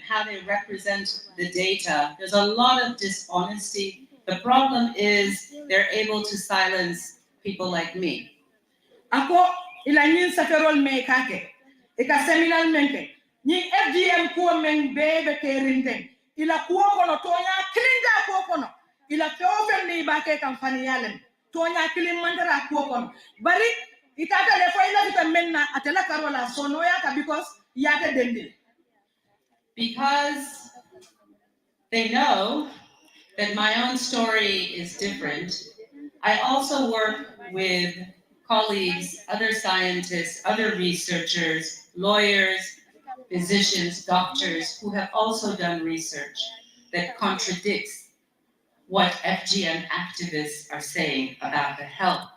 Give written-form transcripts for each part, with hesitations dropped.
how they represent the data. There's a lot of dishonesty. The problem is they're able to silence people like me. Ako ila nyin saferol me kake. Ika seminal menke. Nyin FGM ko men bebe kerinde. Ila kuo kono tonya kilinda kuo kono. Ila feofen ni bake kampani yalen. Tonya kilin mandara kuo kono. Bari itata le fo ila vita menna atela karola sono yata because yata dendi. Because they know that my own story is different, I also work with colleagues, other scientists, other researchers, lawyers, physicians, doctors who have also done research that contradicts what FGM activists are saying about the health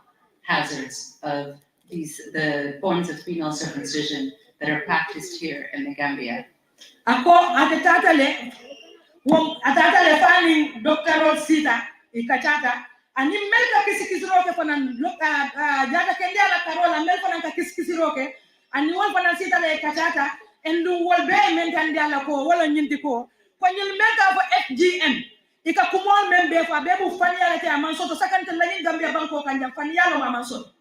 hazards of the forms of female circumcision that are practiced here in the Gambia. Ako atatale fani Dr. Sita ikachata ani melka kisikisiroke fanan jada kendala karola mel fanan ka kisikisiroke ani wol fanan Sita le ikachata endu wol be men tan dala ko wala nyinti ko nyil melka fo FGM ika kumol men be fa be bu fani yala te amanso to sakante lanin Gambia banko kanja fani yalo mamanso.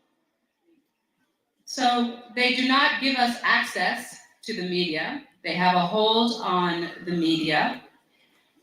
So they do not give us access to the media. They have a hold on the media,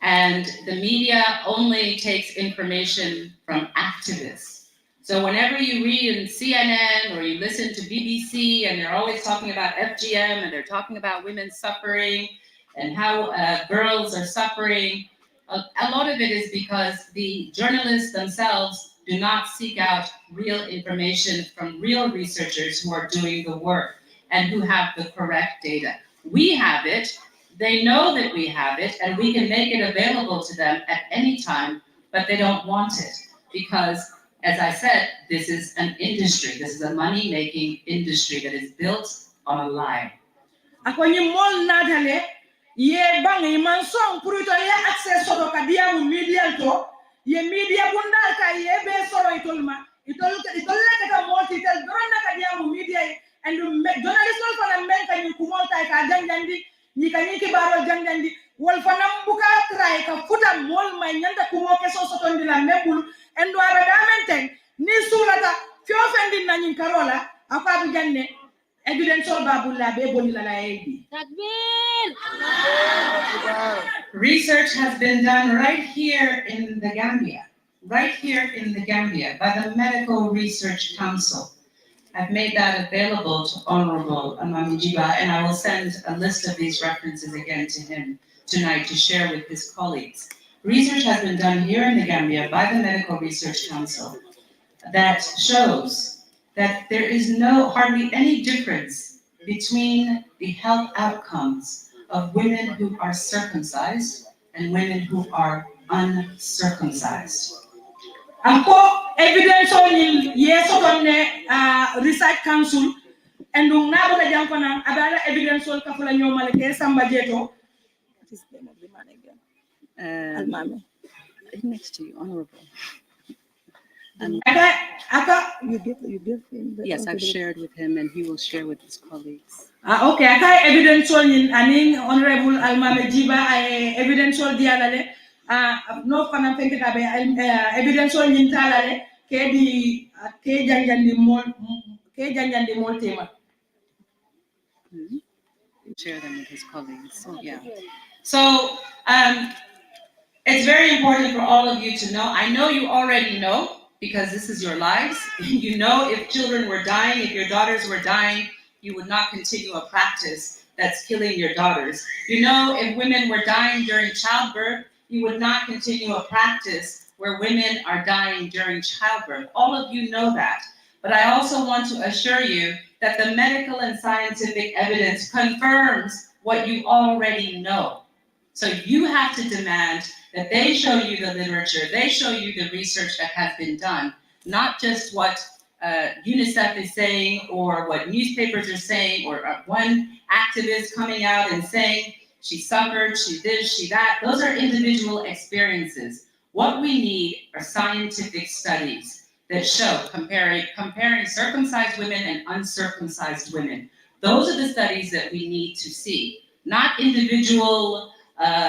and the media only takes information from activists. So whenever you read in CNN or you listen to BBC and they're always talking about FGM and they're talking about women suffering and how girls are suffering, a lot of it is because the journalists themselves do not seek out real information from real researchers who are doing the work and who have the correct data. We have it, they know that we have it, and we can make it available to them at any time, but they don't want it because, as I said, this is an industry. This is a money-making industry that is built on a lie. Ye bang iman song purito ye access to kadia mu media to ye media bunda ka ye be soro itolma itolle ka multi tel drona kadia mu media and journalist wol fana men ka ni kumol tay ka janjandi ni ka ni ki baro janjandi wol fana buka try ka futa mol may nyanda kumo ke so sotondi la mebul and do ara damenten ni sulata fi ofendi na nyin karola akwa janne evidential babulla be bonila la ebi. Research has been done right here in the Gambia, by the Medical Research Council. I've made that available to Honorable Amamijiba, and I will send a list of these references again to him tonight to share with his colleagues. Research has been done here in the Gambia by the Medical Research Council that shows that there is hardly any difference between the health outcomes of women who are circumcised and women who are uncircumcised. Ako evidence on yes on research council and na bola jam fana abala evidence on kafula nyoma le samba jeto. What is the name of the man again? Almame. Next to you, Honorable. You give him the yes, I've shared with him and he will share with his colleagues. Okay, aka evidence on aning Honorable Almame Jiba evidence on dialale no fana penke tabe evidence on talale ke janjandi mol tema. Share them with his colleagues. Yeah. So it's very important for all of you to know. I know you already know because this is your lives. You know if children were dying, if your daughters were dying, you would not continue a practice that's killing your daughters. You know if women were dying during childbirth, you would not continue a practice where women are dying during childbirth. All of you know that. But I also want to assure you that the medical and scientific evidence confirms what you already know. So you have to demand that they show you the literature, they show you the research that has been done, not just what UNICEF is saying or what newspapers are saying or one activist coming out and saying she suffered, she this, she that. Those are individual experiences. What we need are scientific studies that show comparing circumcised women and uncircumcised women. Those are the studies that we need to see, not individual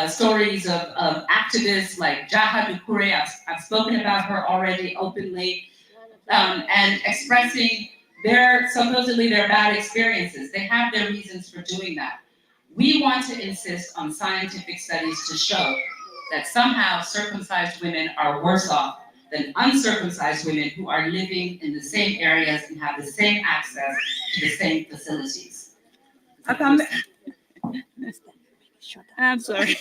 stories of activists like Jaha Dukure. I've spoken about her already openly, and expressing supposedly their bad experiences. They have their reasons for doing that. We want to insist on scientific studies to show that somehow circumcised women are worse off than uncircumcised women who are living in the same areas and have the same access to the same facilities. I'm sorry.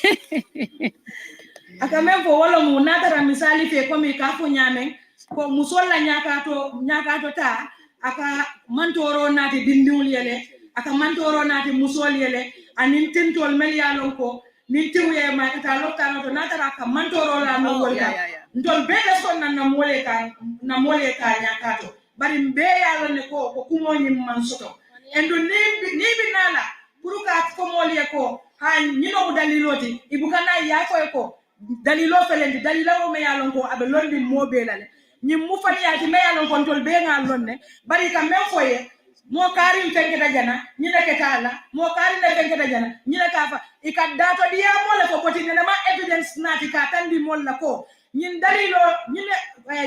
Akamembo wala munatara misali fe komi kafu nyame ko musola nyakato ta aka mantoro nati dindiwul yele aka mantoro nati musol yele anin tintol mel yalon ko nin tiwye ma ta lokta no natara aka mantoro la no wolga ndol bebe sonna na mole ka nyakato bari mbe yalon ne ko kumo nyim mansoto endo ni binala puruka ko mole ko ha nyino daliloti ibukana yako ko dalilo felendi dalilo me yalon ko abe londi mobelale nyim mu fani yati me yalon ko tol be ngal lonne bari kam men foye mo kari fengeta jana nyina ketala mo kari le fengeta jana nyina kafa ikadato dia mole ko potine ma evidence nati ka tandi molla ko nyin dalilo nyine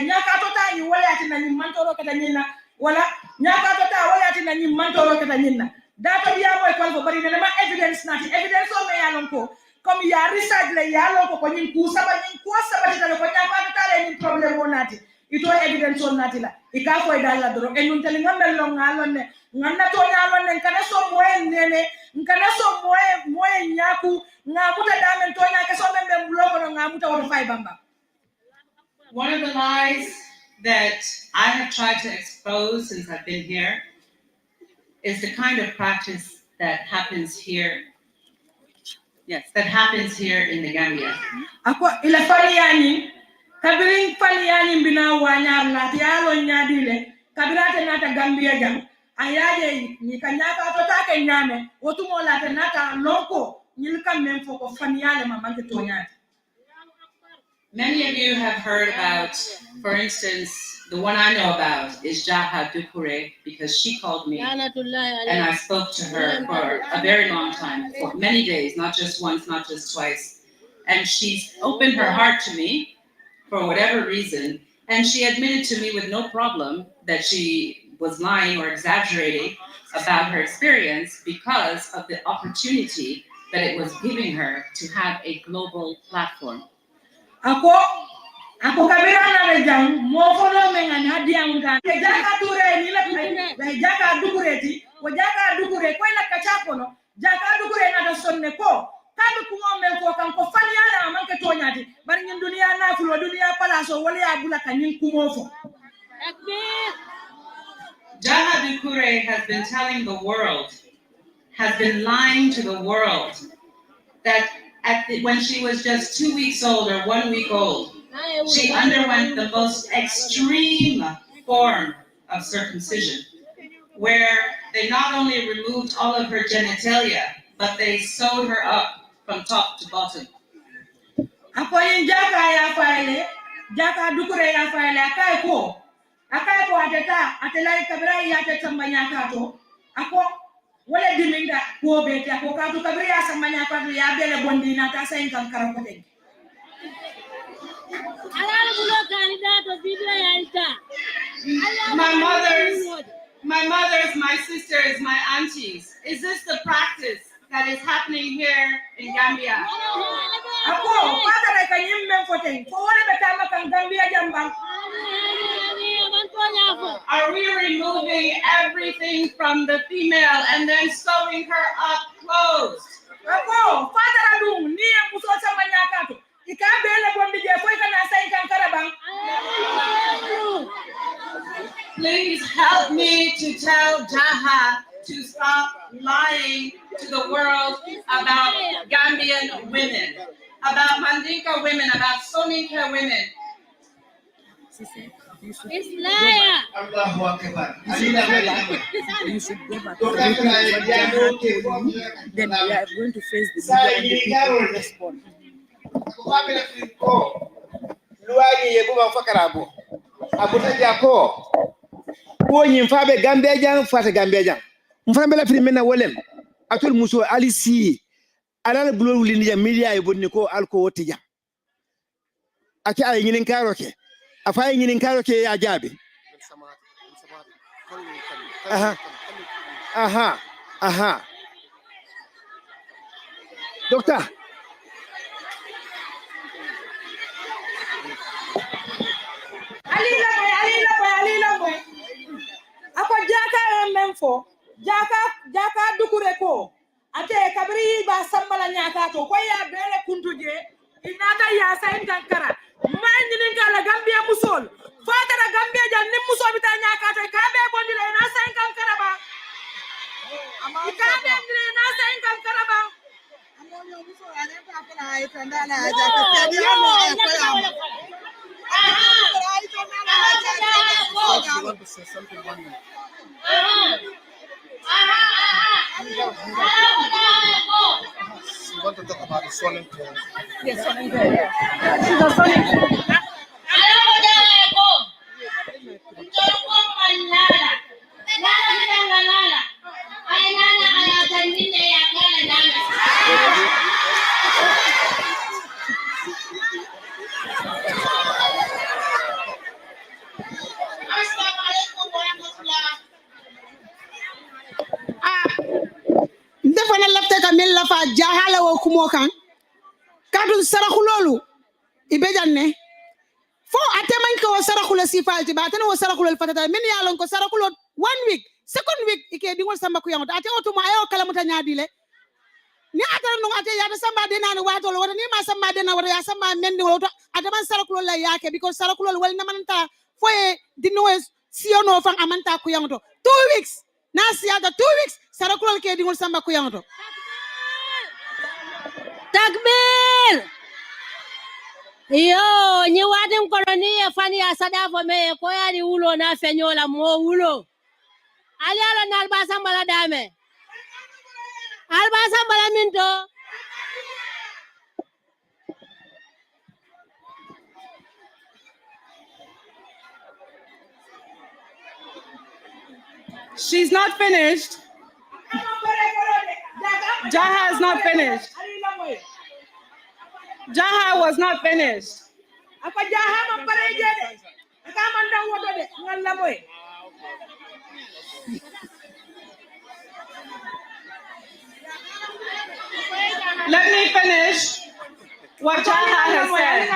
nyaka to ta ni wala yati na nyim mantoro keta nyina wala nyaka to ta wala yati na nyim mantoro keta nyina dato dia moy ko bari ne ma evidence nati evidence o me yalon ko comme ya research le yalo ko nyin ku saba tale ko nyama tale ni problem wonati ito evidence wonati la ika ko dalla doro e nun tele ngamel lo ngalon ne nganna to nyalon ne kana so moyen nene kana so moyen nyaku ngamuta damen to nyake so membe bloko no ngamuta woto fay bamba. One of the lies that I have tried to expose since I've been here is the kind of practice that happens here. Yes, that happens here in the Gambia. Ako ila faliani kabirin faliani bina wanyar la tialo nyadile kabirate nata Gambia jam ayaje ni kanyaka to ta kenyame otumo la nata loko nyilka memfo ko faniale mamanke to nyati. Many of you have heard about, for instance, the one I know about is Jaha Dukure, because she called me and I spoke to her for a very long time, for many days, not just once, not just twice. And she's opened her heart to me for whatever reason, and she admitted to me with no problem that she was lying or exaggerating about her experience because of the opportunity that it was giving her to have a global platform. Ako kabira na rejang mo fono mengan hadiang kan jaka ture ni la jaka dukureti o jaka dukure ko la kachako no jaka dukure na da sonne ko kabe ko men ko kan ko fani ala man ke tonyati bari ngin dunia na fulo dunia palaso wala ya bula kanin kumo fo. Jaha Dukure has been telling the world, has been lying to the world that when she was just 2 weeks old or 1 week old, she underwent the most extreme form of circumcision, where they not only removed all of her genitalia, but they sewed her up from top to bottom. Akoyin jaka ya faile, jaka dukure ya faile akai ko ateta atela kabira ya tetambanya kato ako wala diminda ko be ta ko ka to kabira samanya kato ya bele bondina ta sai kan karakote. My mothers, my sisters, my aunties, is this the practice that is happening here in Gambia? Are we removing everything from the female and then sewing her up closed? Please help me to tell Jaha to stop lying to the world about Gambian women, about Mandinka women, about Soninka women. It's liar. You should go back to then we are going to face the media and the people will respond. Gambia jang fata Gambia jang mfana bela primena wolem atul muso alisi alala bulo wulindi ja media e bonni ko alko wottija ake ay ñinin karo ke afa ñinin karo ke ya jaabi aha docteur alila boy ako jaka memfo jaka dukure ko ate kabri ba sambala nyaka to ko ya bele kuntuje inata ya sain kankara man ni kala gambia musol fatara gambia jan nim muso bita nyaka to ka be bondi le na sain kankara ba ka be ni na sain kankara ba amonyo muso ane ka fala ay tandala jaka tedi amo ay ko ya You want to say something, 1 minute. You want to talk about the swollen tail? yes she's a sonic defana lafte ka mel la fa jahala wo kumo kan kadu sarakhulolu ibe janne fo ateman ko sarakhula sifalti ba tan wo sarakhulol fatata min yalon ko sarakhulol 1 week second week ike dingol samba ko yamata ate otuma ayo kala muta nyaadile ni atara no ate yata samba de nan wato wala ni ma samba de na wala ya samba mendi wala ataman sarakhulol la yake because sarakhulol wal na mananta fo e dinno siono fan amanta ko yamato 2 weeks na siata 2 weeks sarakhulol ke dingol samba ko yamato Takbir! Yo, ni wadin koloni e fani ya sadafo me ko ya ni ulo na fenyola mo ulo. Ali ala na albasa mbala dame. Albasa mbala minto. she's not finished Jaha is not finished Jaha was not finished. Apa Jaha mampareje de. Aka manda wodo de ngalla boy. Let me finish what Jaha has said.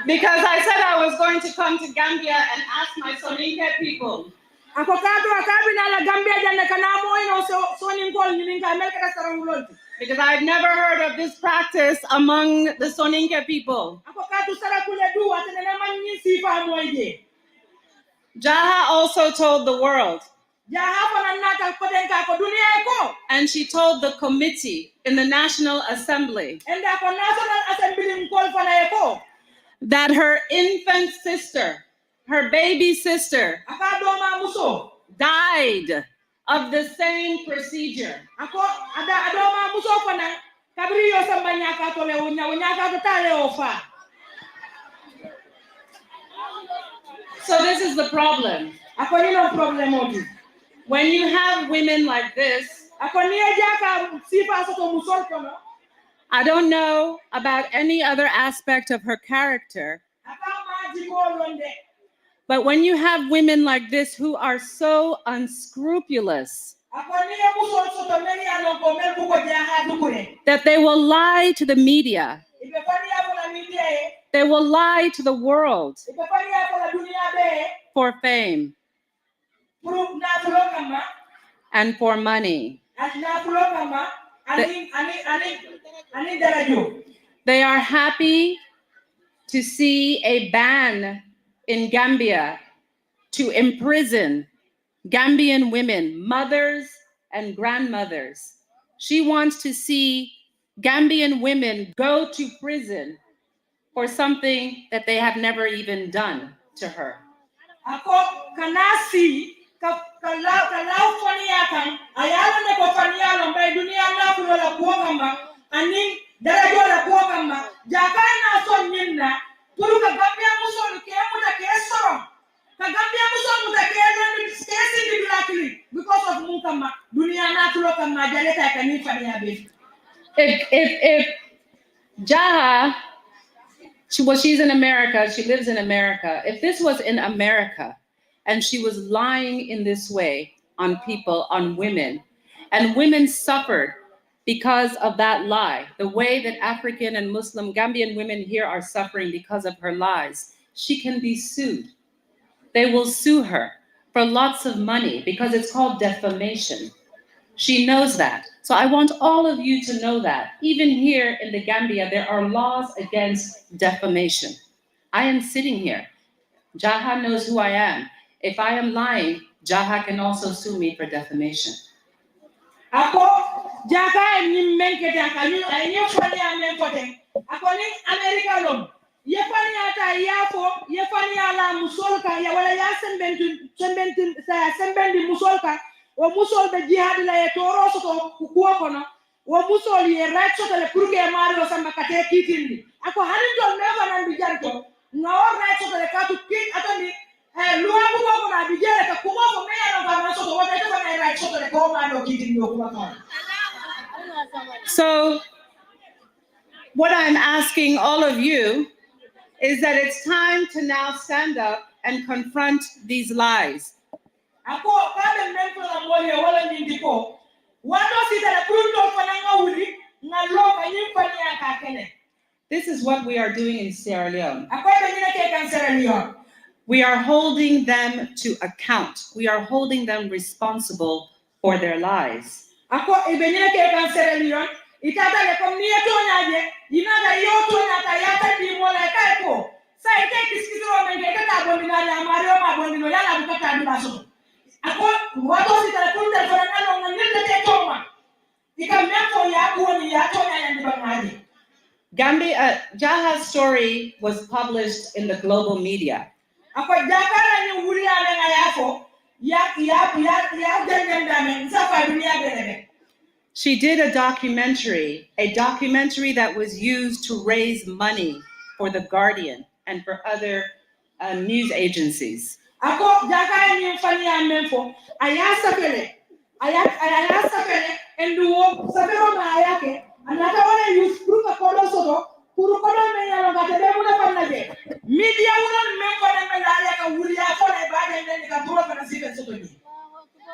Because I said I was going to come to Gambia and ask my Soninke people. Ako kadu akabi na la Gambia janna kana mo ino Soninkol nininka America sarangulol. Because I've never heard of this practice among the Soninke people. Jaha also told the world. And she told the committee in the National Assembly that her infant sister, her baby sister, died of the same procedure. So this is the problem. When you have women like this, I don't know about any other aspect of her character, but when you have women like this who are so unscrupulous that they will lie to the media, they will lie to the world for fame and for money. They are happy to see a ban in Gambia to imprison Gambian women, mothers and grandmothers. She wants to see Gambian women go to prison for something that they have never even done to her. Because of If Jaha, she's in America, she lives in America. If this was in America and she was lying in this way on people, on women, and women suffered because of that lie, the way that African and Muslim Gambian women here are suffering because of her lies, she can be sued. They will sue her for lots of money because it's called defamation. She knows that. So I want all of you to know that. Even here in the Gambia, there are laws against defamation. I am sitting here. Jaha knows who I am. If I am lying, Jaha can also sue me for defamation. Ako Jaha ni menkete akanyu ayo fani amen pote. Ako ni America lom. Ye fani ata yafo, ye fani ala musolka ya wala ya sembendi musolka. Wo musol be jihad la e toro soto kuwa kono wo musol ye right soto le pour que maro samba kate kitindi ako hanin to never nan bi janto no right soto le katu kit atami luwa ko na bi jere ka kuma ko me ya no ba soto wona to na right soto le ko maro kitindi ko kuma. So what I'm asking all of you is that it's time to now stand up and confront these lies. Ako kabe mento na moyo wala ndiko wano sita na prundo fananga uli ngaloka nyimfani akakene. This is what we are doing in Sierra Leone. Ako benina ke kan Sierra Leone. We are holding them to account. We are holding them responsible for their lies. Ako benina ke kan Sierra Leone itata le komnia to nyaje inaga yoto na tayata di mola kaiko. Sa ite kisikiro mengeke ta bondina ya mario ma bondino yala bukata di baso. Ako wato sita kunta fanana no ngilde te toma ikameko ya kuoni ya tonya ya ndibangadi. Gambia, Jaha's story was published in the global media. Ako jakara ni wuri ane ngayafo ya dendame nsafa dunia berebe. She did a documentary that was used to raise money for The Guardian and for other news agencies. Ako jakara ni mfani ya memfo ayasafele enduo safero na ayake anata wana use proof akodo soto puru kodo me yalo gate be muna panaje media unon memfo na mala ya ka wuri ya ko na ba de ka proof na sibe soto ni.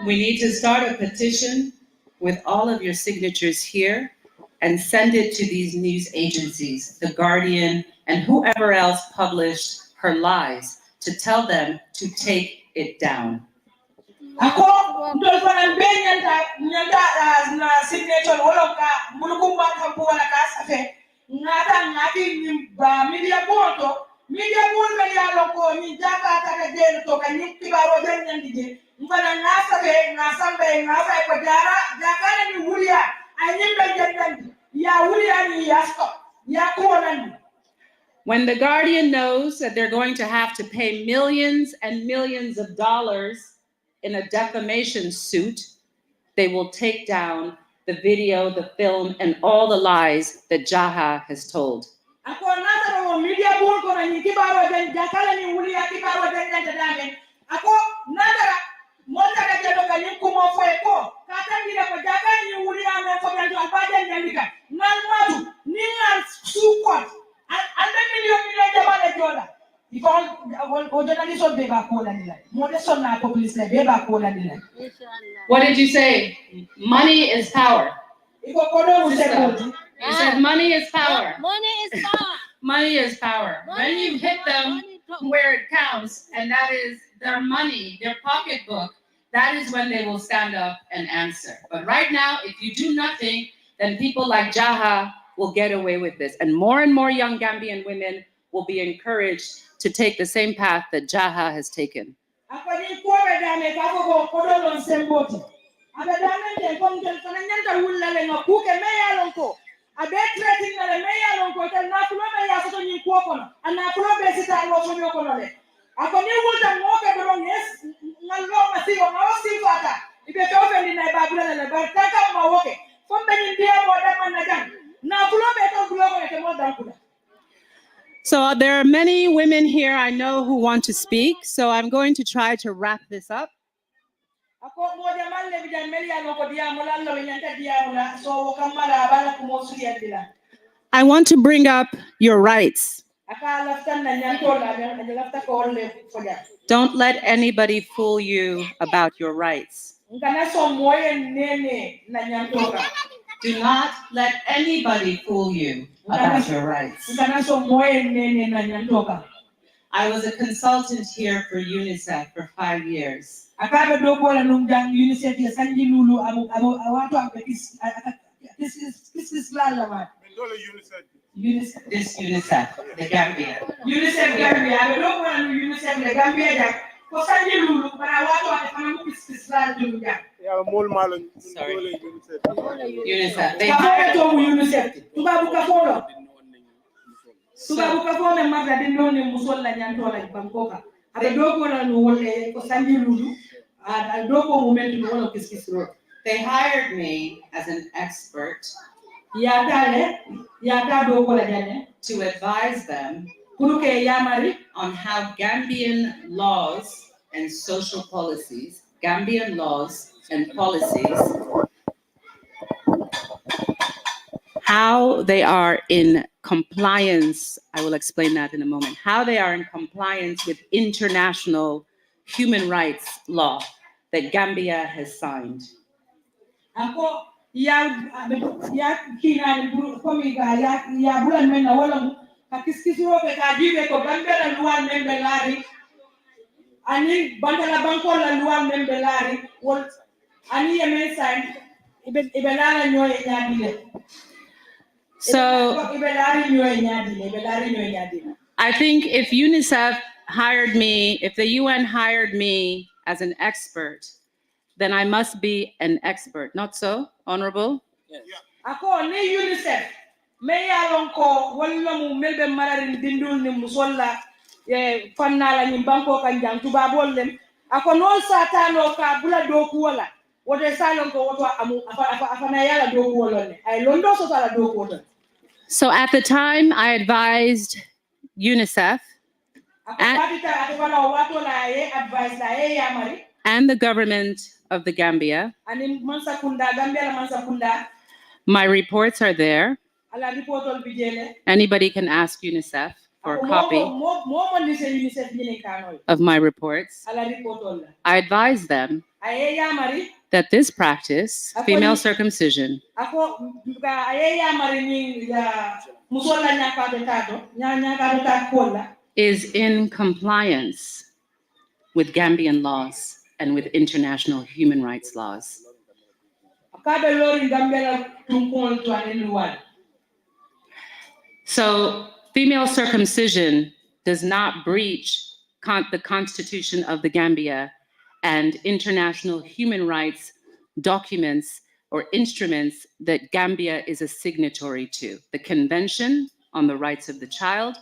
We need to start a petition with all of your signatures here and send it to these news agencies, The Guardian and whoever else published her lies, to tell them to take it down. Ako ndol fana benyanta nyanta na signature wala ka mulukumba kampu wala ka safe ngati ba media boto me ya loko ni jaka ta ka de to ka ni kibaro den nyandije ngana ngasabe ngasambe ngafa ko jara jaka ni wuliya anyimbe jendandi ya wuliya ni ya stop ya ko nandi. When The Guardian knows that they're going to have to pay millions and millions of dollars in a defamation suit, they will take down the video, the film, and all the lies that Jaha has told. Ako nataro media board ko ni kibaro den jakala ni wuliya kibaro den dande. Ako natara monta ka jelo ka ni kumo fo eko katangira ko jaka ni wuliya me ko ben albaden nyandika nan matu ni ngan support and million jabale jola iko o journalist be ba ko la ni mo de sonna ko police le be ba ko la ni. What did you say? Money is power. Iko ko do You said money is power. Money is power. Money is power. When you hit them where it counts, and that is their money, their pocketbook, that is when they will stand up and answer. But right now, if you do nothing, then people like Jaha will get away with this. And more young Gambian women will be encouraged to take the same path that Jaha has taken. So there are many women here I know who want to speak, so I'm going to try to wrap this up. Ako mo jamal le bijan melia no ko dia mo lallo nyanta dia mula so kamala bala ko mo suya dila. I want to bring up your rights. Aka laftan na nyanto la lafta ko le foja. Don't let anybody fool you about your rights. Ngana so moye nene na nyanto ka. Do not let anybody fool you about your rights. Ngana so moye nene na nyanto ka. I was a consultant here for UNICEF for 5 years. Akabe dogo la nungjang UNICEF ya sanji lulu amu awatu ambe this is lala ma. UNICEF, this UNICEF, the Gambia. UNICEF Gambia, abe dogo la UNICEF le Gambia ja. Ko sanji lulu para awatu ambe kana this lala nungjang. Yeah, mol malon. Sorry. UNICEF. They hired UNICEF. Tubabu ka folo. Tubabu ka folo magda din noni musol la nyanto la Bangkoka. Abe dogo la no wole ko sanji lulu. Dogo moment no wolo kiskis road. They hired me as an expert Yata dogo la jane to advise them kuruke yamari on how Gambian laws and social policies, Gambian laws and policies, how they are in compliance. I will explain that in a moment. How they are in compliance with international human rights law that Gambia has signed. ako ya kina komi ga ya bulan men na wala ka kiskisiro be ka jibe ko Gambia la luwan men be lari ani bandala banko la luwan men be lari wol ani yemen sign ibe lala nyoy nyadile. So I think if UNICEF hired me, if the UN hired me as an expert, then I must be an expert. Not so, Honorable? Yes. Ako ni UNICEF me yalon ko walla mu melbe mararin dindul ni musolla fannala ni banko kan jang tubabol lem ako non satano ka bula doku wala wote salon ko woto amu afana yala doku wala ne ay londo so sala doku wala. So at the time, I advised UNICEF and the government of the Gambia. My reports are there. Anybody can ask UNICEF for a copy of my reports. I advise them that this practice, female circumcision, is in compliance with Gambian laws and with international human rights laws. So female circumcision does not breach the Constitution of the Gambia and international human rights documents or instruments that Gambia is a signatory to: the Convention on the Rights of the Child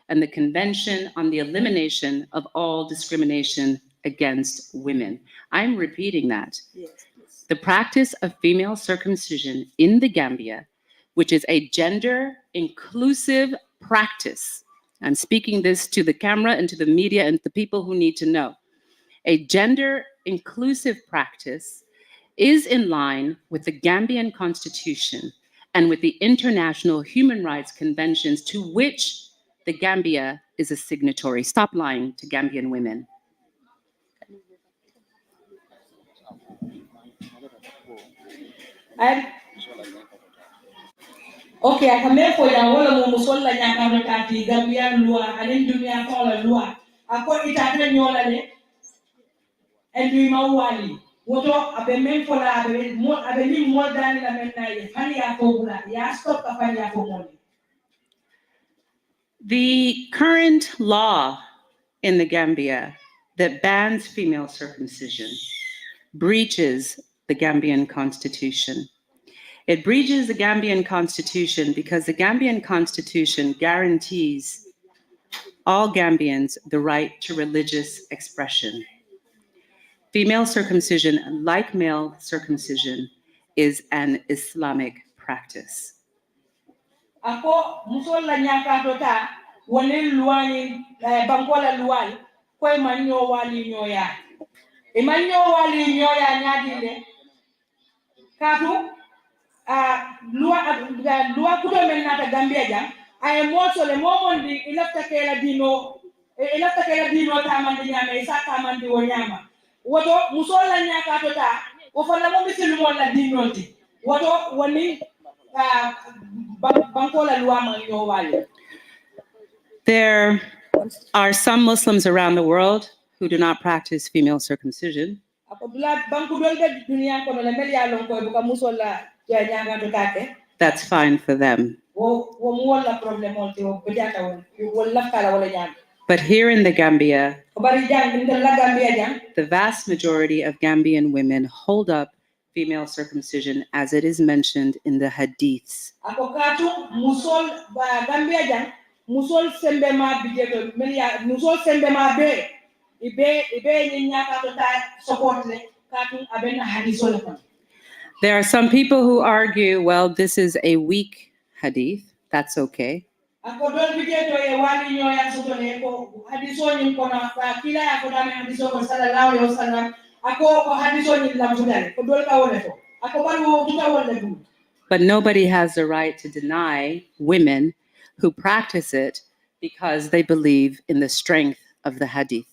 and the Convention on the Elimination of All Discrimination Against Women. I'm repeating that. Yes. The practice of female circumcision in the Gambia, which is a gender-inclusive practice. I'm speaking this to the camera and to the media and the people who need to know. A gender-inclusive practice is in line with the Gambian Constitution and with the international human rights conventions to which the Gambia is a signatory. Stop lying to Gambian women. Okay, akamefo ya wala mu musolla nyaka kati Gambia loi anen dunia ko la loi ako itata nyola le endi mawali woto abe men fola abe ni mo dani la men nay fani ya ko bula ya stop ka fani ya ko mo. The current law in the Gambia that bans female circumcision breaches the Gambian Constitution. It breaches the Gambian Constitution because the Gambian Constitution guarantees all Gambians the right to religious expression. Female circumcision, like male circumcision, is an Islamic practice. Ako musolla nyaka tota woni luwani bankola luwani koy man nyo wali nyoya Imanyo wali nyoya nyadile. Katu lua kudo menata Gambia jam ay moto le momondi ilafta kela dino tamandi nyama isa tamandi wonyama woto musola nyaka to ta o fala mo bisil mo la dino ti woto woni bankola lua man yo wali. There are some Muslims around the world who do not practice female circumcision. That's fine for them. But here in the Gambia, the vast majority of Gambian women hold up female circumcision as it is mentioned in the hadiths. Musol sembe ma bijeto melia musol sembe ma be ibe ni nyaka to ta support le katun abena hadisol kon. There are some people who argue, well, this is a weak hadith. That's okay. Ako dol bijeto e wali nyoya soto ne ko hadiso ni ko na kila ya ko dame hadiso ko sallallahu alaihi wasallam ako ko hadiso ni la mudale ko dol ka wole ko ako balu tuta wole du. But nobody has the right to deny women who practice it because they believe in the strength of the hadith.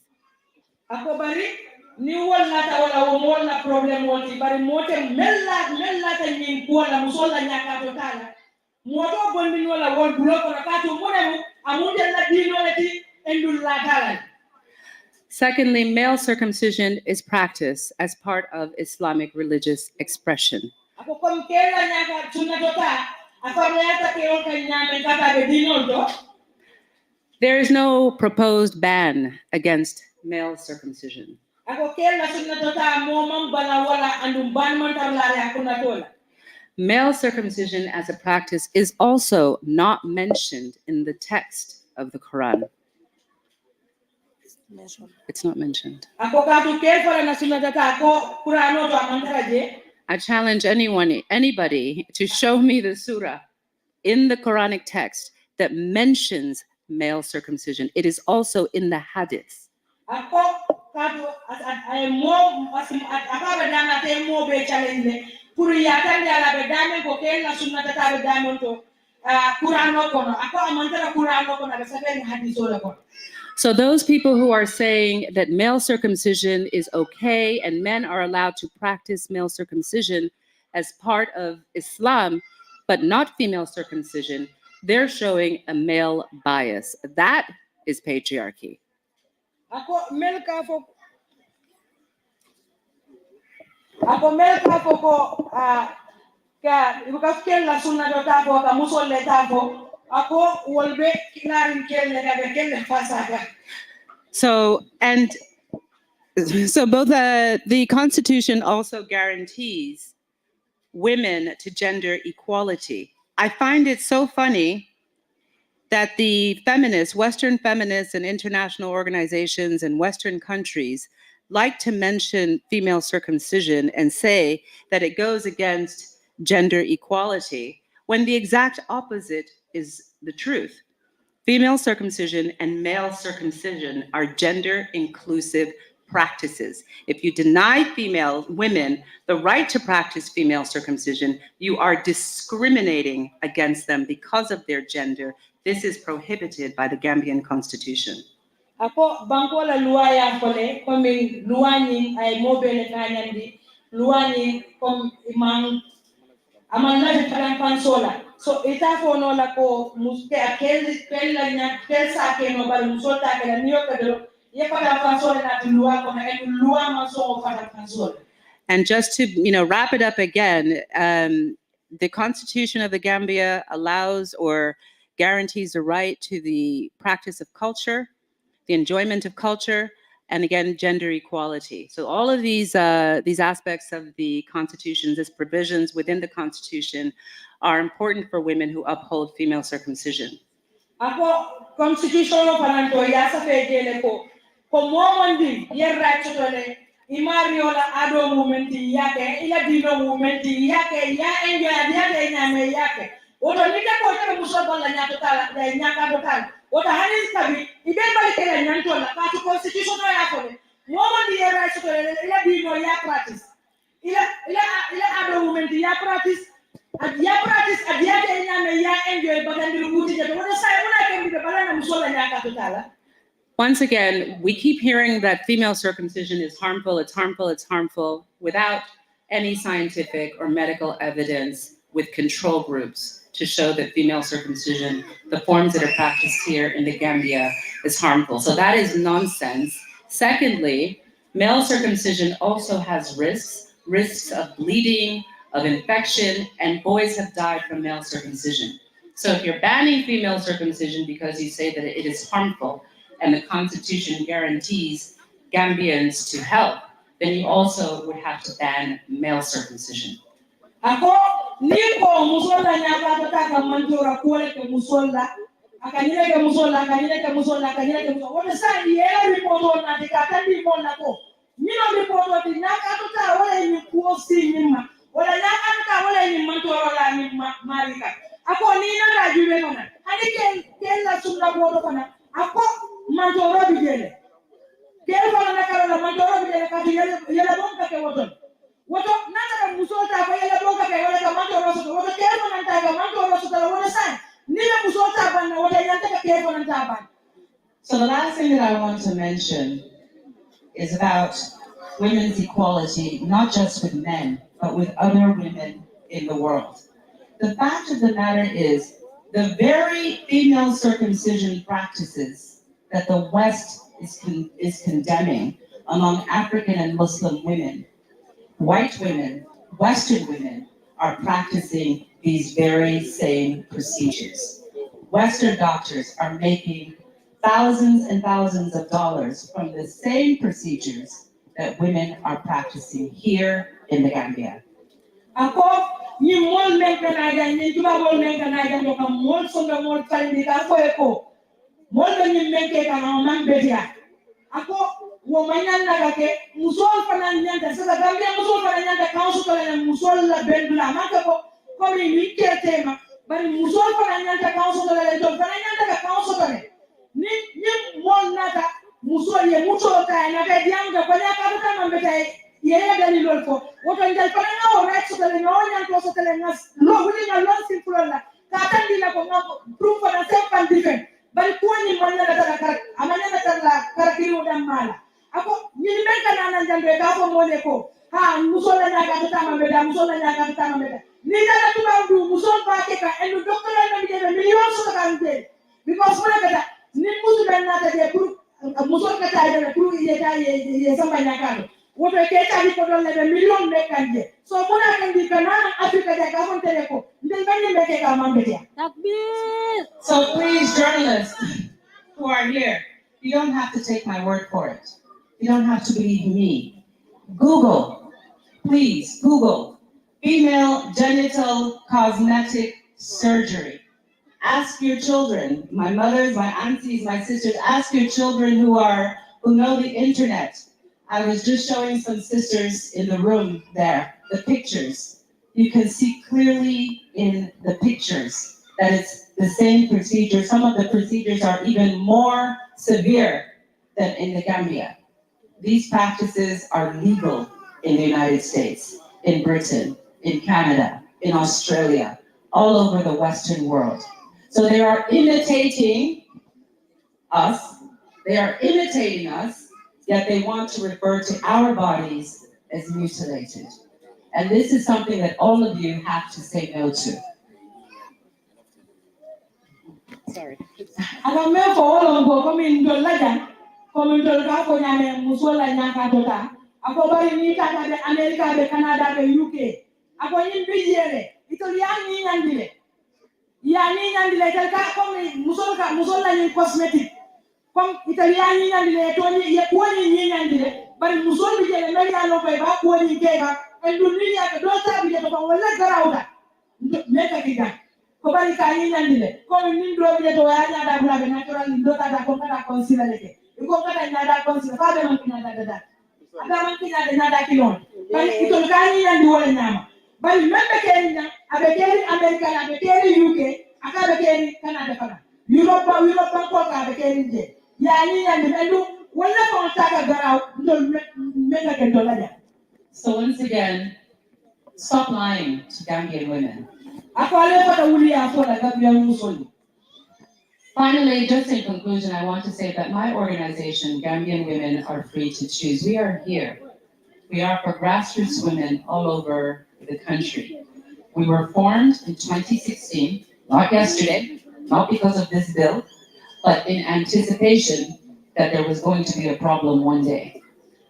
Secondly, male circumcision is practiced as part of Islamic religious expression. There is no proposed ban against male circumcision. Male circumcision as a practice is also not mentioned in the text of the Quran. It's not mentioned. I challenge anybody to show me the surah in the Quranic text that mentions male circumcision. It is also in the hadiths. So those people who are saying that male circumcision is okay and men are allowed to practice male circumcision as part of Islam, but not female circumcision, they're showing a male bias. That is patriarchy. So both the Constitution also guarantees women to gender equality. I find it so funny that the feminists, Western feminists and international organizations in Western countries like to mention female circumcision and say that it goes against gender equality, when the exact opposite is the truth. Female circumcision and male circumcision are gender inclusive practices. If you deny female women the right to practice female circumcision, you are discriminating against them because of their gender. This is prohibited by the Gambian Constitution. Ako bankola luaya kole komi luani ay mobile kanyandi luani kom imang amana tan pansola so ita ko no la ko muske akel pella nya kelsa ke no bal musota ke la niyo ka do ye pa pansola na lua ko na lua ma so fa pansola. And just to wrap it up again, the Constitution of the Gambia allows or guarantees the right to the practice of culture, the enjoyment of culture, and again, gender equality. So all of these aspects of the Constitution, these provisions within the Constitution, are important for women who uphold female circumcision. Ako Constitution of Ananto yasa fejele ko momandi yerra chotole imariola ado momenti yake ila dino momenti yake ya enjoy yake nyame yake oto nika ko tele musoba la nyato tala da nyaka do tala oto hanis kabi ibe bali kele nyanto la ka Constitution ya ko momandi yerra so ila di no ya practice ila ado women ya practice at ya de nya me ya enjoy bagandi wuti je wona sai wona ke bi balana musola nya ka totala. Once again, we keep hearing that female circumcision is harmful, it's harmful, it's harmful, without any scientific or medical evidence with control groups to show that female circumcision, the forms that are practiced here in the Gambia, is harmful. So that is nonsense. Secondly, male circumcision also has risks of bleeding, of infection, and boys have died from male circumcision. So if you're banning female circumcision because you say that it is harmful, and the Constitution guarantees Gambians to health, then you also would have to ban male circumcision. Ako ni ko musola nya ka ka manjora ko le ke musola akanyile ke musola wona sa ye report na de ka tandi mo na ko ni no report di na ka ta wala ni ko si ni ma wala na ka wala ni manjora la ni marika ako ni na da jube kona hani ke la sumna bodo kona ako manjora bi gele ke wala na ka manjora bi gele ka yele bon ka ke woton woto nana musota ko yele boka ke wala ka manjora so woto ke ko nan ta ka manjora so la wona sai ni le musota ban na wala yanta ka ke ko nan ta ban. So the last thing that I want to mention is about women's equality, not just with men, but with other women in the world. The fact of the matter is, the very female circumcision practices that the West is condemning among African and Muslim women, white women, Western women, are practicing these very same procedures. Western doctors are making thousands and thousands of dollars from the same procedures that women are practicing here in the Gambia. Ako ni mol men kana ga ni tuba mol men kana ga ko mol songa mol kalindi ka ko e ko mol men men ke kana man betia ako wo manyan na ke musol fana nyanda sasa Gambia musol fana nyanda council kala musol la bendula maka ko mi ke tema bari musol fana nyanda council kala do fana nyanda ka council kala ni mol nata musol ye muto ta na ka dianga ko ya ka ta man betai yeye dalilol ko woto ndal fana o right so tele no nyan ko so tele ngas lo wuli na lo simple la ka tandi la ko ngako proof fana sempan different bari ko ni man na ta kar amanya na ta la kar kiri udam mala ako ni men kana nan jambe ka ko mo ne ko ha musola nya ka ta ma beda musola nya ka ta ma beda ni dala tuba du musol ba ke ka enu doctor na mi de million so ka nte because mo beda ni musu ben na ta de pour musol ka ta de pour ye ta ye samba nya ka woto ke ta di ko don le million me kanje so mona kan di kana Africa de ka fonte ko ndel banye me ke ka mambete Takbir! So please, journalists who are here, you don't have to take my word for it. You don't have to believe me. Google, please, Google, female genital cosmetic surgery. Ask your children, my mothers, my aunties, my sisters, ask your children who know the internet. I was just showing some sisters in the room there, the pictures. You can see clearly in the pictures that it's the same procedure. Some of the procedures are even more severe than in the Gambia. These practices are legal in the United States, in Britain, in Canada, in Australia, all over the Western world. So they are imitating us, yet they want to refer to our bodies as mutilated. And this is something that all of you have to say no to. Sorry. ala me fo wala go ko min do laja ko min do ka ko nyame musola nyaka dota ako bari ni ka be America be Canada be UK ako yin bijere italian ni nyandile tel ka ko musola ni cosmetic comme italian ni nyandile to ni ye ko ni nyandile bari musol bijere me ya no be ba ko ni ke ba en du ni ya do ta bi to wala garawda me ka kiga ko bari ka ni nyandile ko min do bi to ya nya da bula be natural ni do ta da ko kata concealer leke ko kata nya da concealer fa be man kina da ada man kina da nya da kilon bari ito ka ni nyandi wala nyama bari membe ke ni nya abe ke ni America abe ke ni UK aka be ke ni Canada fana Europe ko ka be ke ni je ya ni nyandi be du wala ko ta ga garaw ndol So once again, stop lying to Gambian women. Finally, just in conclusion, I want to say that my organization, Gambian Women Are Free to Choose, we are here. We are for grassroots women all over the country. We were formed in 2016, not yesterday, not because of this bill, but in anticipation that there was going to be a problem one day.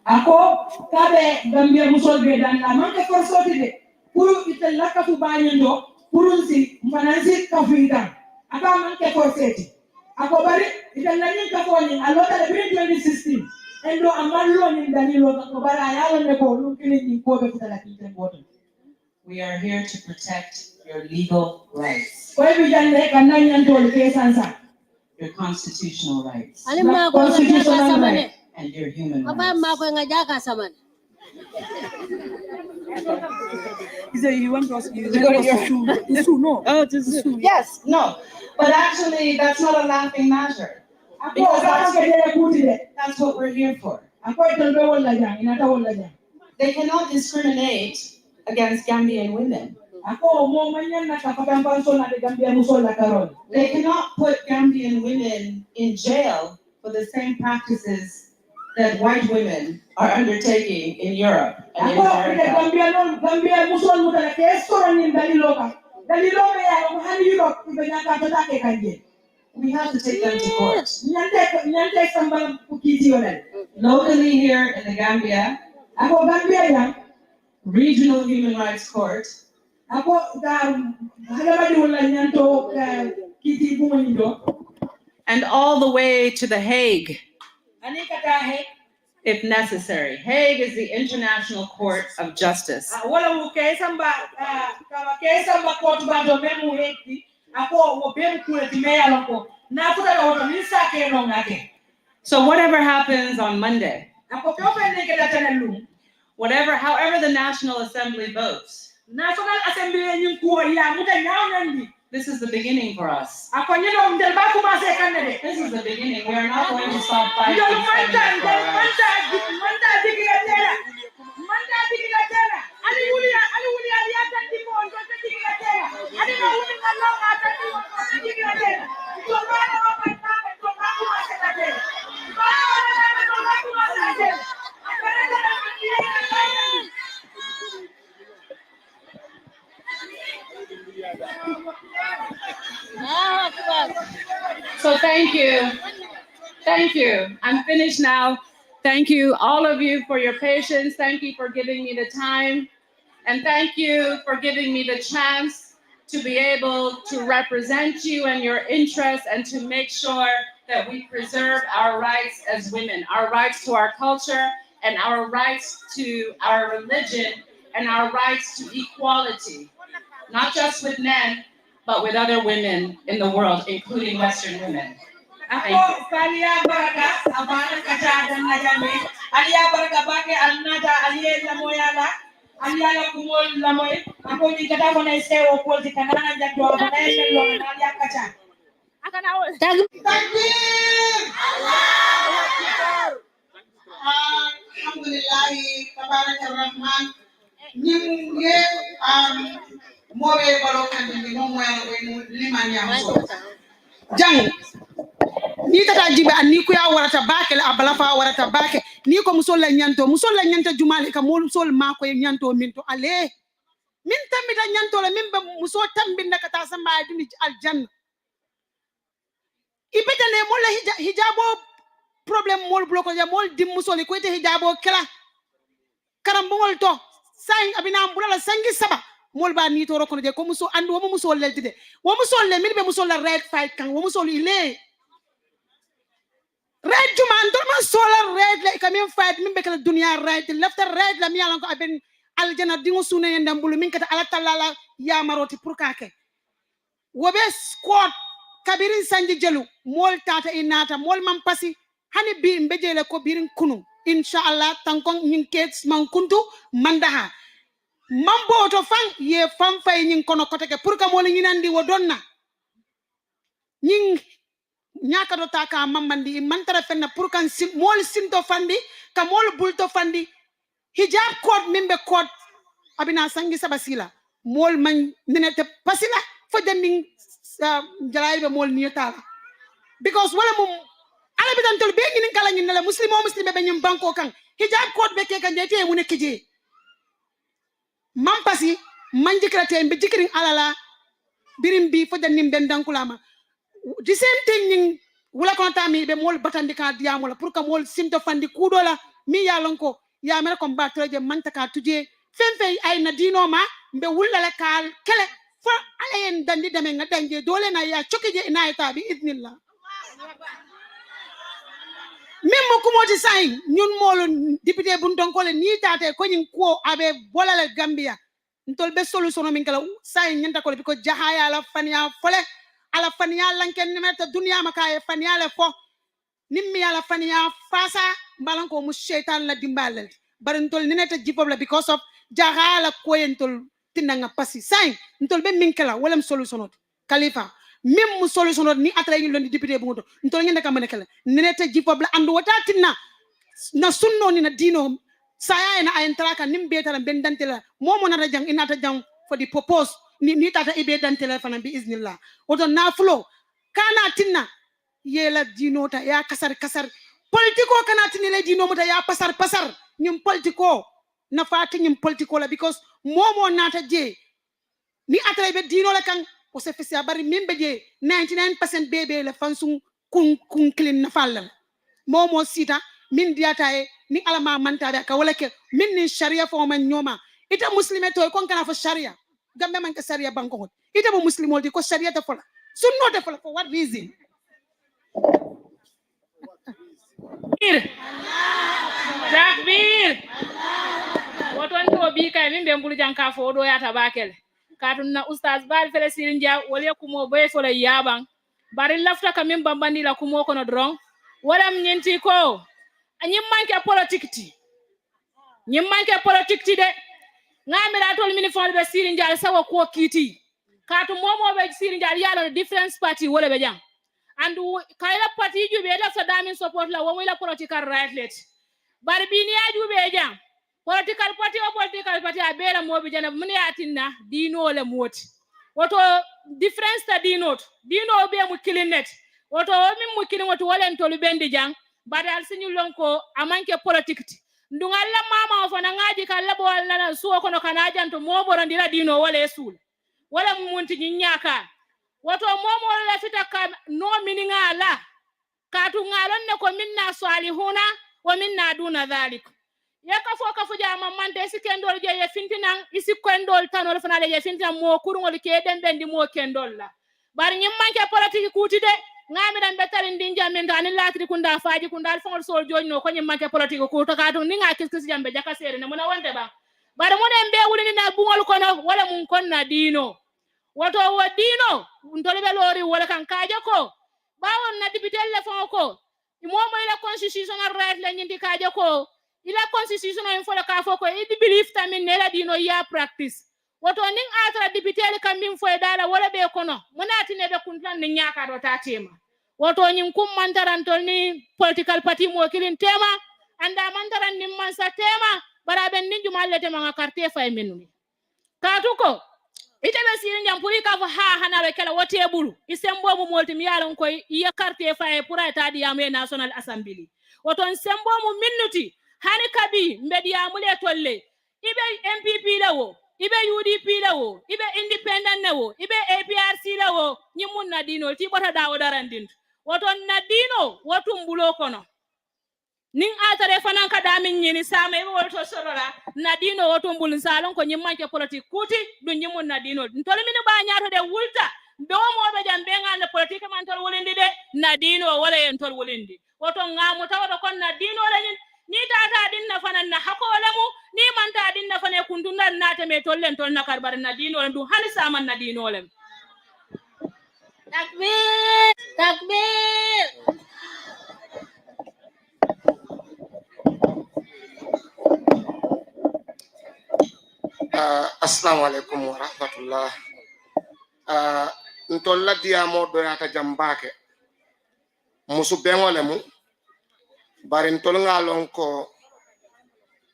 Ako kabe Gambia musol be dan la manke forsoti de pour itel la kafu bañendo pour si manansi kafuita aka manke forseti ako bari itel la nyin kafoni alota de 2016 endo amallo ni danilo ko bara yalo ne ko lu kini ni ko be kutala kite boto. We are here to protect your legal rights. Ko bi janne kananya ndol ke sansa. Your constitutional rights. Constitutional rights. And your human rights. He said you want us to sue. No. Oh, to sue. Yes, no. But actually, that's not a laughing matter. Because that's what we're here for. They cannot discriminate against Gambian women. They cannot put Gambian women in jail for the same practices that white women are undertaking in Europe and in America. We have to take them to court. Locally here in the Gambia, Regional Human Rights Court, and all the way to The Hague, if necessary. Hague is the International Court of Justice. So whatever happens on Monday, however the National Assembly votes, this is the beginning for us. This is the beginning. We are not going to stop fighting. So thank you. Thank you. I'm finished now. Thank you, all of you, for your patience. Thank you for giving me the time. And thank you for giving me the chance to be able to represent you and your interests and to make sure that we preserve our rights as women, our rights to our culture and our rights to our religion and our rights to equality, not just with men, but with other women in the world, including Western women. Thank you. Jang ni tata jibe an ni ko ya warata bake la abala fa warata bake ni ko musol la nyanta jumale ka mo musol ma ko nyanto min to ale min tambita nyanto la min be muso tambinda kata samba dini aljanna ibeta ne mo la hijabo problem mol bloko ya mol dim musol ko te hijabo kala karam bongol to sai abina ambula la sangi saba mol ba ni to roko de ko muso andu wo muso leltide wo muso le min be muso la red fight kan wo muso ile red juman do ma solar red la kamen fight min be kala dunya red left red la mi yalan ko aben aljana dingo suna yenda mbulu min kata ala talala ya maroti pour kake wobe squad kabirin sanji jelu mol tata inata mol man pasi hani bi mbejele ko birin kunu inshallah tankon nyin kets man kuntu mandaha mambo to fan ye fam fay nyin kono koteke pour ka mol nyinandi wodonna nyin nyaka do taka mamandi mantara fenna pour kan mol sinto fandi ka mol bulto fandi hijab code membe code abina sangi sabasila mol man nenete pasila fo dending jalaibe mol niyata because wala mum ala bitan tol be ngin kala ngin la muslime be nyim banko kan hijab code be ke kan jete mu nekije mam pasi man jikrate be jikrin alala birim bi fo dendim ben dankulama the same thing ning wala konta mi be mol batandi ka diamola pour que mol simto fandi kudola mi ya lonko ya mel ko batreje manta ka tuje femfe ay na dino ma be wullale kal kele fo alayen dandi deme nga danje dole na ya chokije na eta bi idnillah même ko moti say ñun molo député bu donkole ni tate ko ñin ko abe bolale Gambia ntol be solution min kala say ñanta ko biko jahaya la fania fole ala fania lanken ni meta dunya makaye fania le fo nimmi ala fania fasa balan ko mu shaytan la dimbalal bar ntol ni neta jipob la because of jahala ko entol tinanga pasi say ntol be min kala wala solution khalifa même mu solution ni atra ngi londi député bu ngoto ntol ngi ndaka mane kala neta jipob la andu wata tinna na sunno ni na dino saya na ayen traka nimbe tala ben dantela momo na jang inata jang for the purpose ni tata ibe dantela fana bi iznillah oto na flow kana tinna yela dino ta ya kasar politiko kana tinile dino mota ya pasar nyum politiko na fati nyum politiko la because momo nata je ni atra ibe dino la kan o se fesi abari mimbe je 99% bebe la fansung kun clean na fallal momo sita min diata e ni alama manta ka wala ke min ni sharia fo man nyoma ita muslime to kon kana fo sharia gambe man ka sharia banko ita bo muslimo di ko sharia ta fola sunno ta fola for what reason takbir woton to bi kay min be mbulu janka fo do yata bakel katun na ustaz bal fele sirinja wala kumo boy fo la yaban bari lafta ka min bambandi la kumo kono dron wala nyenti ko anyim manke politique ti de ngamira tol min fo be sirinja sawa ko kiti katu momo be sirinja yalo difference party wala be jang andu kayla party ju be la sadamin support la wo la political right let bari bini aju be jang political party abela mo be jana mun yatinna dino le moti woto difference ta dino be mu kilinet woto min mu kilin woto walen tolu bendi jang bari al sinyu lonko amanke politique ndungalla mama ofana ngaji kala bo wala suwo kono kana janto mo borondira dino wala sul wala munti nyaka woto momo la fita ka no mininga la katu ngalon ne ko minna salihuna wa minna duna dhalik yaka fo ka fuja mamante si kendol je ye fintinan isi kendol tanol fana le ye fintinan mo kurungol ke den bendi mo kendol la bari nyim manke politique kuti de ngamiran betari ndinja men tan latri kunda faji kunda fongol sol jojno ko nyim manke politique ko to katu ninga kiskis jambe jaka sere ne mona wonde ba bari mo ne mbe wulini na bungol kono wala mun konna dino woto wo dino ntolbe lori wala kan kaje ko bawon na dibitel le fon ko momo ila constitutional right la nyindi kaje ko ila constitutional info la ka fo ko idi belief tamin ne la dino ya practice woto ning atra dibitel kam min fo dala wala be kono munati ne be kuntlan ni nyaka do ta tema woto nyin kum mantarantol ni political party mo kilin tema anda mantaran nim man sa tema baraben ninju mallete ma carte fay menuni katuko ite be sirin jam puri ka fa hana be kala wote bulu isembo mu molti mi yalon koy iya carte fay pour eta di am national assembly woton sembo mu minuti hani kabi mbedi amule tolle ibe MPP lawo ibe UDP lawo ibe independent lawo ibe APRC lawo nyimun na dino ti bota dawo darandin woton na dino wotum bulo kono ning atare fanan ka damin nyini sama ibe wolto sorora na dino wotum bulun salon ko nyimman ke politique kuti dun nyimun na dino ntol mini ba nyaato de wulta do mo be jambe ngane politique man tol wulindi de na dino wala en tol wulindi woto ngamu tawdo kon na dino la ni tata din na fanan na hako lamu ni man ta din na fane kundunda na te me tollen tol na karbar na dino ndu hani saman na dino lem takbir Assalamu alaikum wa rahmatullah. Ntolla diamo do yata jambake musu bengole mu bari ntol ngalon ko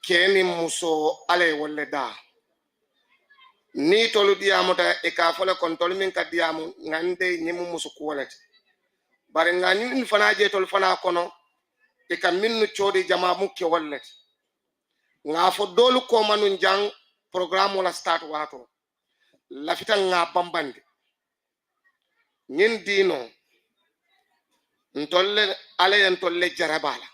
keni muso ale wolle da ni tolu diamota e ka fole kon tolu min ka diamu ngande nyimu musu kuwalete bare ngani fana je tolu fana kono e ka minnu chodi jama mukke wallete nga fo dolu ko manu jang programme wala start wato lafita nga bambande nyin dino ntolle ale en tolle jarabala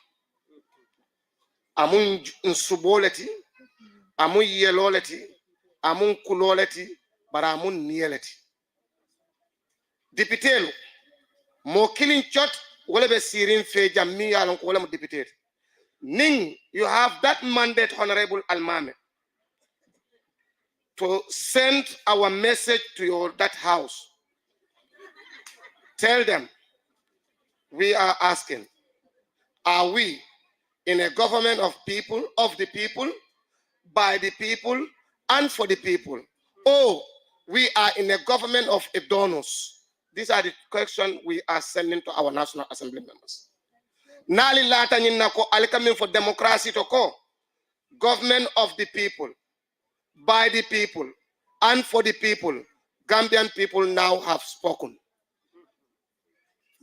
amun suboleti amun yeloleti amun kuloleti bara amun niyeleti dipitelu mo kilin chot wala be sirin fe jammi yalon ko wala mo dipitete ning you have that mandate honorable almame to send our message to that house. Tell them we are asking, are we in a government of people, of the people, by the people, and for the people? Or we are in a government of donors? These are the questions we are sending to our National Assembly members. Nali lata nyina ko alikamin for democracy to ko government of the people, by the people, and for the people. Gambian people now have spoken.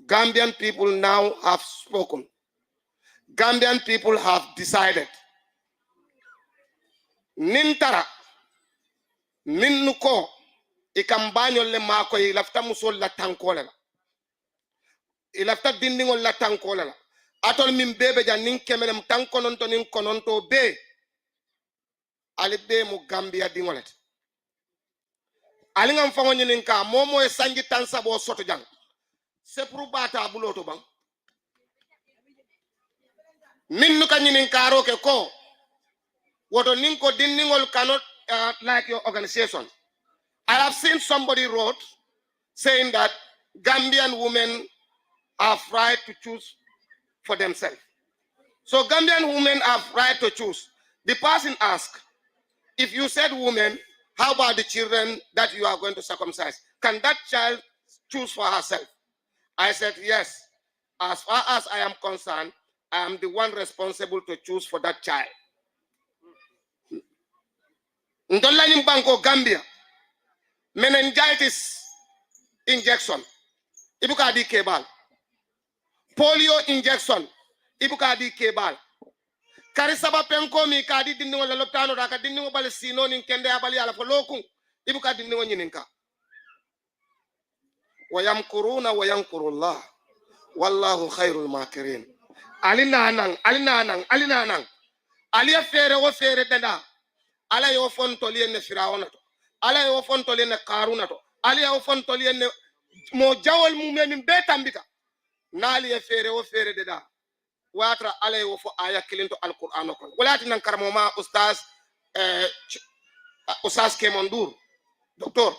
Gambian people now have spoken. Gambian people have decided. Nintara, ninnuko, ikambanyo le mako ilafta musol la tankola. Ilafta dindingo la tankola. Atol min bebe jan nin kemelem tankononto nin kononto be. Alibe mu Gambia dingolet. Alingam fango nyininka momo e sanji tansa bo soto jang. Sepru bata buloto bang. Minnu ka nyininka roke ko. Woto ninko dindingol cannot like your organization. I have seen somebody wrote saying that Gambian women have right to choose for themselves. So Gambian women have right to choose. The person asked, if you said women, how about the children that you are going to circumcise? Can that child choose for herself? I said, yes. As far as I am concerned, I am the one responsible to choose for that child. Ndolani Banko Gambia, meningitis injection, ibuka di kebal. Polio injection, ibuka di kebal. Karisaba penko mi kadi dingo la loptano da ka dingo bal sino nin kende abali ala fo lokun ibuka dingo nyininka. Wayamkuruna wayamkurullah wallahu khairul makirin. Alina nang aliya fere wo fere dada ala yo fontoli ne firawona to ala yo fontoli ne karuna to ala yo fontoli ne mo jawol mumen be tambita nali e fere wo fere dada watra ala yo fo aya kilinto alquran ko walati nan karamo ma ustaz ustaz Kemondur docteur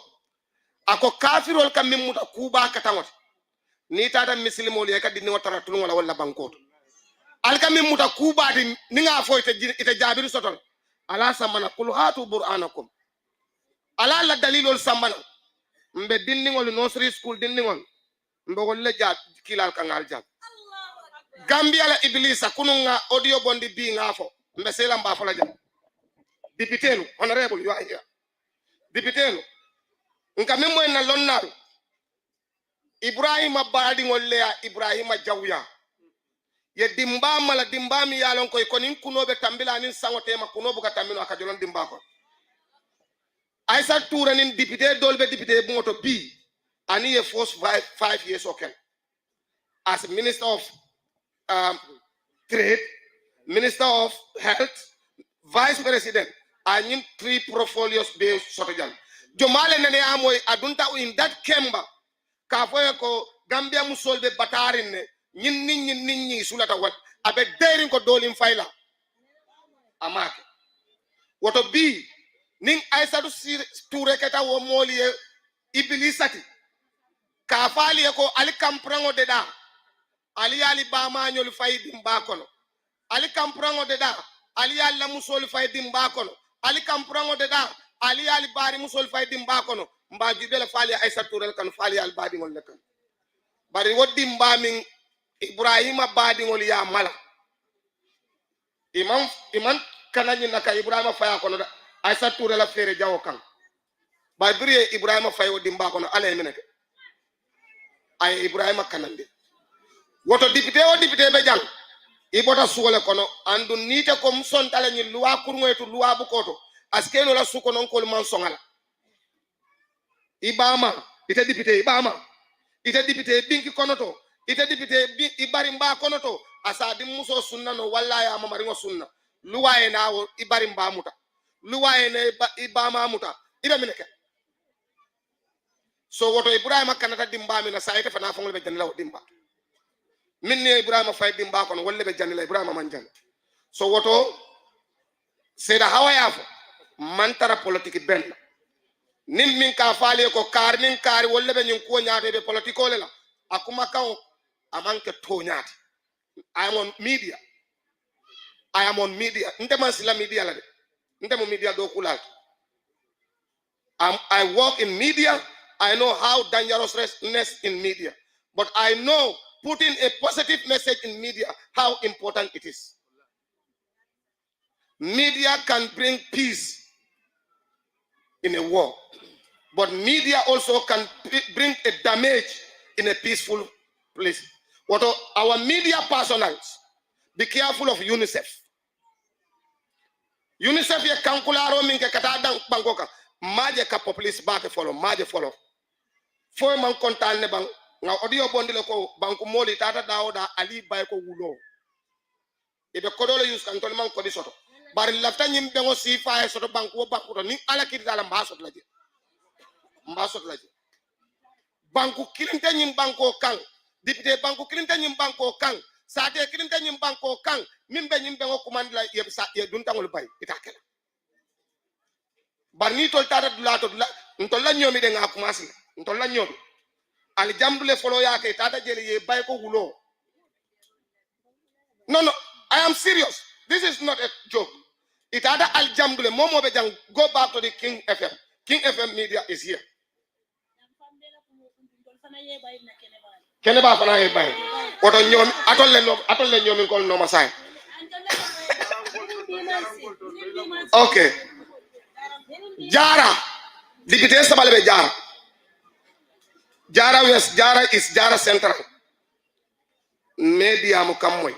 ako kafirol kam mimuta kuba katangot ni tata muslimol ye kadi ni watara tunu wala bankoto alkami muta kuba di ninga fo ite jabiru sotol ala samana kul hatu buranakum ala la dalilol samana mbe dinningol nursery school dinningol mbe golle jab kilal kangal jab Gambia la iblisa kununga audio bondi bi ngafo mbe sela mba fo la jab dipitelu honorable you are here dipitelu nka memmo na lonnaru Ibrahima badi ngolle Ibrahima jawya ye dimba mala dimba mi yalon koy konin kunobe tambila nin sangote ma kunobu ka tambino akajolon dimba ko Aisa Toure nin député dolbe député moto bi ani ye force 5 years okay as minister of trade, minister of health, vice president and 3 portfolios be sotojan jomale nene amoy adunta in that kemba ka foye ko Gambia musolbe batarin ne ñin sulata wat abe derin ko dolin fayla amake woto bi nin Aissatou Touré keta wo moli ibilisati ka fali ko ali kamprango de da ali ali ba mañol faydim ba kono ali kamprango de da ali alla musol faydim ba kono ali kamprango de da ali ali bari musol faydim ba kono mba jibele fali Aissatou Touré kan fali al badi ngol lekan bari woddi mba min Ibrahima badi ngol ya mala imam kanani naka Ibrahima Faye kono da ay sa touré la féré jawo kan bay buriye Ibrahima Faye o dimba kono ale meneke ay Ibrahima kanande woto député be jang ibota suwole kono andu nite ko msontale ni loi kurŋoytu loi bukoto askeno la suko non kol man songala ibama ite député binki konoto ite député ibari mba konoto asadi muso sunna no walla ya mamari ngo sunna loi na wo ibari mba muta loi ne ibama muta ibe mineke so woto Ibrahima kanata dimba mina sayete fana fongol be janela wo dimba minni Ibrahima Faye dimba kono wolle be janela Ibrahima man jan so woto seda hawaya fo mantara politique ben nim min ka faale ko kar nin kar wolle be nyin ko nyaade be politiko le la akuma kan amanke to nyaade I am on media nte man sila media la de nte mo media do kulal I work in media. I know how dangerousness in media, but I know putting a positive message in media, how important it is. Media can bring peace in a war, but media also can bring a damage in a peaceful place. What our media personals, be careful of UNICEF. UNICEF ye kankularo minke kata dang bangoka maje ka populist back follow maje follow. Foy man kontal ne bang nga audio bondile ko banku moli tata dawoda ali bay ko wulo ibe kodolo use kan tol man ko di soto bari lafta nyim be ngo sifa e soto banku wo banku to ni ala kiti dala mbasot laje banku kilinte nyim banko kan député banku kilinte nyim banko kan sate kilinte nyim banko kan mimbe nyimbe ngo commande la yeb sa ye dun tangol bay itakela bar ni tol tata dulato dula ntol la nyomi de nga commencé ntol la nyomi al jambule folo yake tata jeli ye bay ko wulo no I am serious, this is not a joke. It ada al jambule momo be jang go back to the King FM media is here kene ba fana ye bay oto ñoom atol le ñoom ko no masay okay jara député sabale be jara west jara is jara central media mo kam moy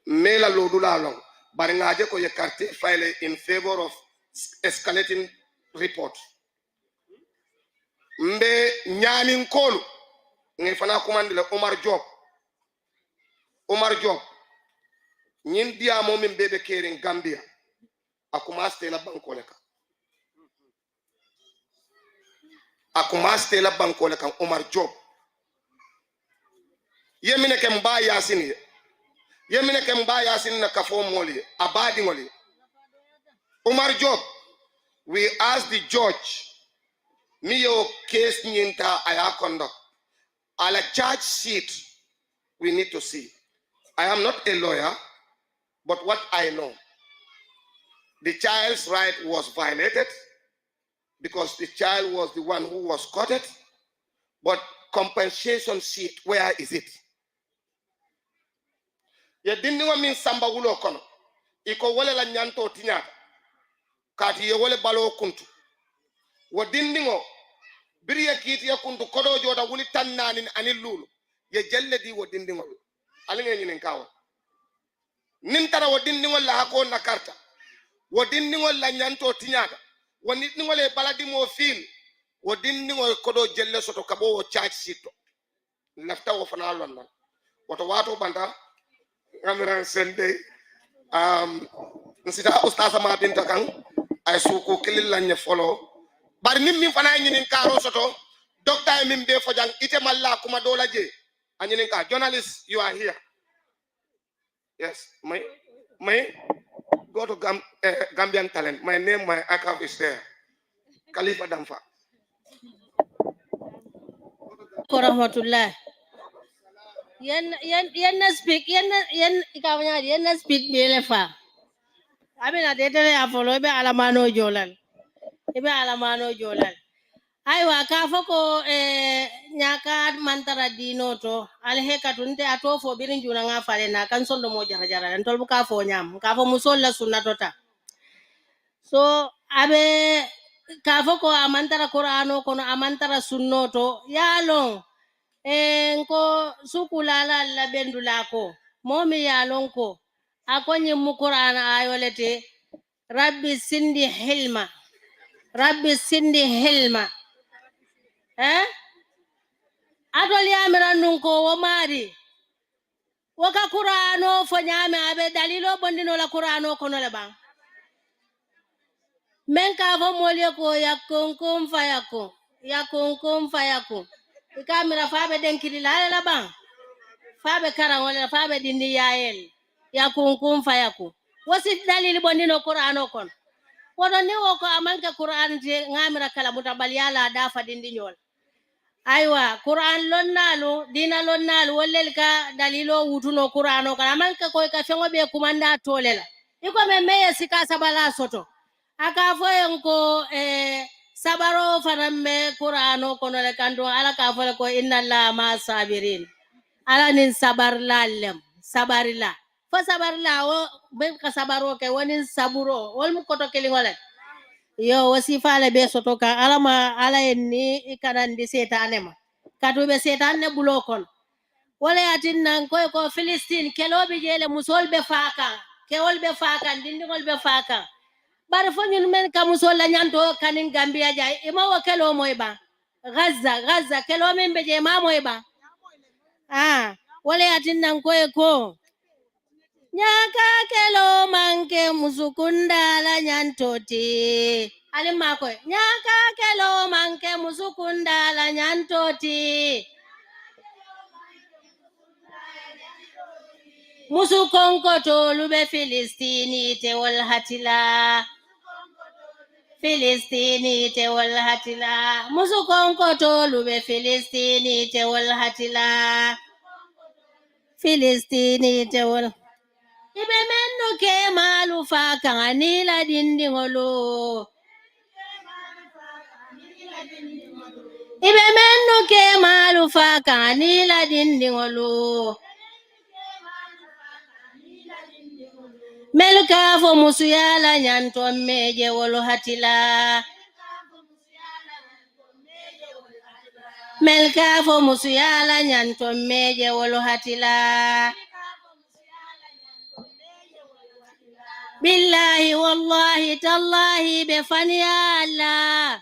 mela lodula long bari ngaje ko ye carte file in favor of escalating report mbe ñamin kolu ngi fana commande le Omar Job ñin dia mo min bebe kering Gambia akuma stela banko le kan Omar Job yemine ke mba yasin na kafo moli abadi ngoli Omar Job, we ask the judge miyo case nyinta aya conduct ala charge sheet we need to see. I am not a lawyer, but what I know, the child's right was violated because the child was the one who was courted, but compensation sheet, where is it? Ye dindingo min samba wulo kono iko wole la nyanto tinyata kati ye wole balo kuntu wo dindingo biriye kiti ya kuntu kodo joda wuli tannani ani lulu ye jelle di wo dindingo alinge nyinen kawo nintara wo dindingo la hako na karta wo dindingo la nyanto tinyata wo dindingo le baladi mo fil wo dindingo kodo jelle soto kabo wo charge sheet lafta wo fana lonna woto wato banta ngamiran sende nsita ustaza ma binta kan ay suku kilil lagne follow bari nim min fana nyinin karo soto docteur min be fojang ite malla kuma dola je anyinin ka journalist you are here yes my go to Gambian talent, my name, my account is there. Khalifa Damfa Korahmatullah. Yen speak ikawanya yen speak belefa. Abena tetere afolo be alamano jolal. Ebe alamano jolal. Aywa ka foko nyaka mantara dino to alheka tunte atofo birin juna nga fare na kan sondo mo jara jara ntol bu ka fo nyam ka fo musol la sunna tota So abe kafoko amantara Qur'ano kono amantara sunnoto yalon ko sukulala la bendulako momi yalon ko akonyi mu Qur'ana ayolete rabbi sindi hilma atol yamiran nun ko wo mari woka Qur'ano fo nyame abe dalilo bondino la Qur'ano kono le bang men ka fo molye ko yakun fayakun ikamira fabe denkiri la bang fabe karan wala fabe dindi yael yakun fayakun wasi dalili bondino Qur'ano kono wodo ni woko amanka Qur'an je ngamira kala mutabal yala dafa dindi nyol aywa Qur'an lonnalu dina lonnalu wollel ka dalilo wutuno Qur'ano kala amanka koy ka fengo be kumanda tolela iko meye sika sabala soto aka foyen ko sabaro fanamme Qur'ano kono le kando ala ka fole ko inna la ma sabirin ala nin sabar lalem sabarila fo sabarla o be ka sabaro ke wonin saburo wol mu koto kelingole yo wasifa le be soto ka ala ni ikanandi setane ma kadu be setane bulokon wala yatin nan ko Filistin kelobe jele musol be faka kewol be faka dindingol be faka bar fo ñun men ka musol la nyanto kanin Gambia jay ima wo kelo moy ba Gaza kelo men be je ma moy ba wala yatin nan ko nyaka kelo manke musukunda la nyantoti alima ko nyaka kelo manke musukunda la nyantoti musukonko tolu be Filistini te wal hatila musukonko tolu be Filistini te wal hatila ibe mennu ke malu fa kan anila dindingolo ibe mennu ke malu fa kan anila dindingolo melka fo musuyala nyanto meje wolo hatila melka fo musuyala nyanto meje wolo hatila billahi wallahi tallahi be faniya Allah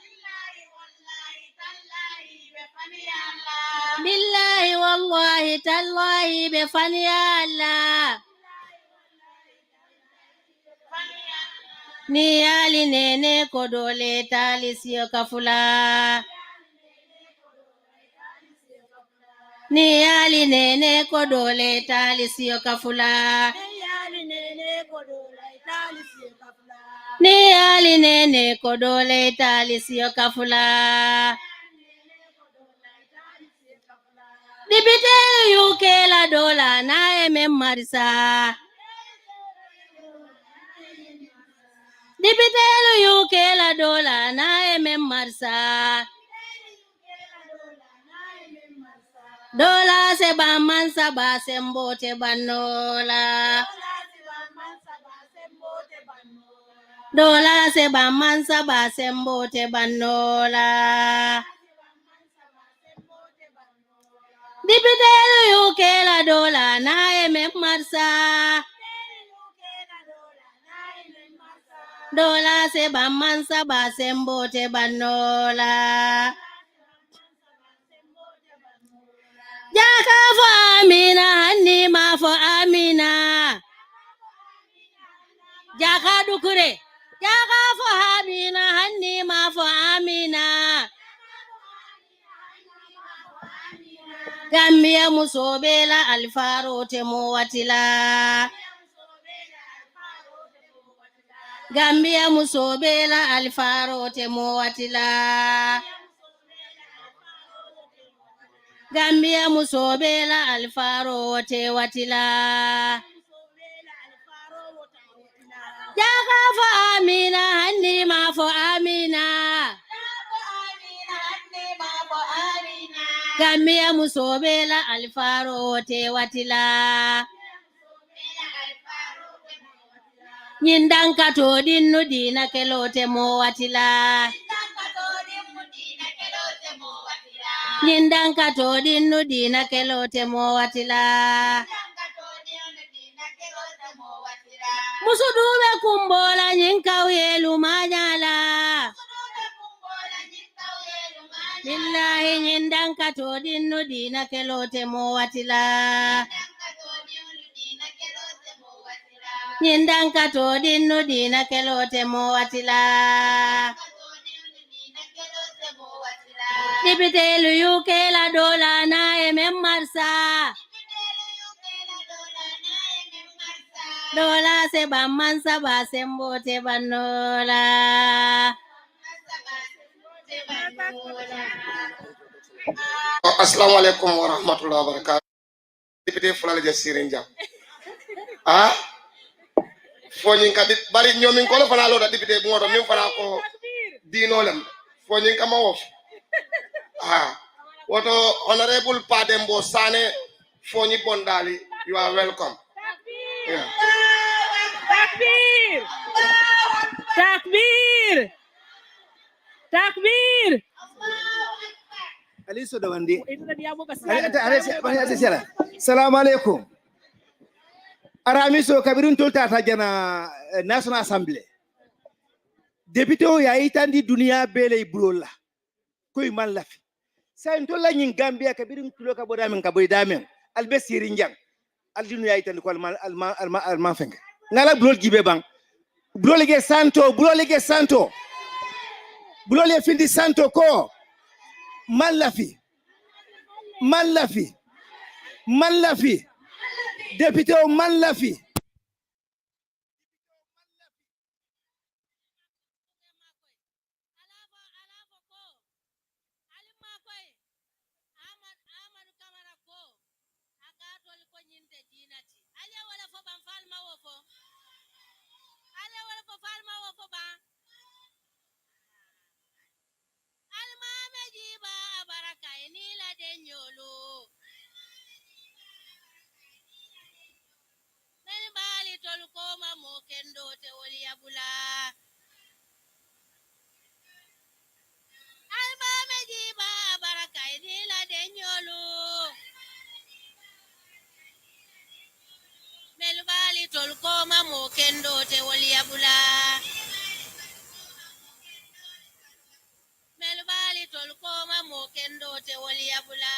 billahi wallahi tallahi be faniya Allah ni ali nene kodole talisio kafula ni ali nene kodole talisio kafula ni ali nene kodole talisio kafula dibite yuke la dola na marisa dibitelu yuke la dola na marisa dola se ba mansa ba sembote banola dola se ba mansa ba sembote banola dibitelu yuke la dola na marisa dola se ba mansa ba sembote banola jaka fo amina hanni ma fo amina jaka dukure jaka fo amina hanni ma fo amina Gambia musobela alfaro te mo watila Gambia musobela alfaro te mo watila Gambia musobela alfaro te watila Jaka fo amina hanni ma fo amina Gambia musobela alfaro te watila Nyindanka to dinnu dina kelote mo watila. Nyindanka to dinnu dina kelote mo watila. Musuduwe kumbola nyinka uyelu manyala. Billahi nyindanka to dinnu dina kelote mo watila. Nyindanka to dinnu dina kelote mo watila. Dipitelu yuke la dola na ememmarsa. Dola se bamansa ba sembote banola. Assalamu alaikum wa rahmatullahi wa barakatuh. Député fulale je sirinja. Ah? Fonyin ka bari nyomin ko la fana lo da député ngodo min fana ko dinolem. Fonyin ka ma wof. Ah. Woto honorable Padembo Sane Fonyi Bondali, you are welcome. Yeah. Takbir! Takbir! Takbir! Ali so da wande Itu tadi yang buka Assalamu alaikum. Aramiso kabirun tolta ta jana National Assembly. Député o ya itandi dunia bele bulola. Koy man lafi. Sa ntola nyin Gambia kabirun tulo ka boda men ka boy damen. Albe sirinjang. Aldinu ya itandi ko alma fenga. Ngala bulol gibe bang. Bulol ge santo, bulol ge santo. Bulol findi santo ko. Man lafi. Man lafi. Man lafi. Député o man lafi. Melbali tolkoma mo kendo te waliabula. Melbali tolkoma mo kendo te waliabula.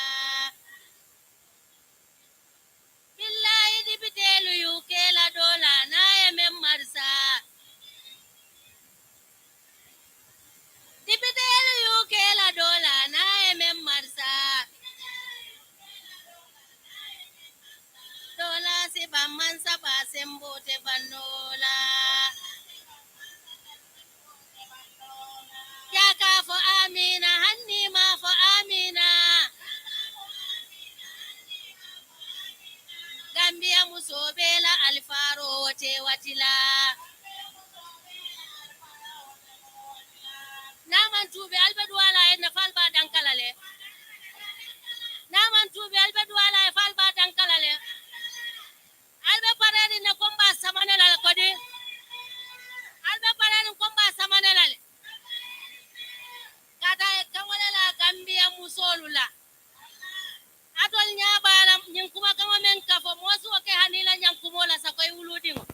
Billahi dipitelu yuke la dola na ememmarsa. Dipitelu yuke la dola na ememmarsa. Dola si bamansa ba sembote banola. Yaka fo amina hanni ma fo amina. Gambia musobela alfaro wote watila. Naman tube albedwala na falba dankalale. Naman tube albedwala falba dankalale. Albe pareri na komba samanela kodi. Albe pareri komba samanela. Kata kawalela Gambia musolula. Atol nyabala nyinkuma kama menka fo mosu ke hanila nyankumola sa koy wuludingo.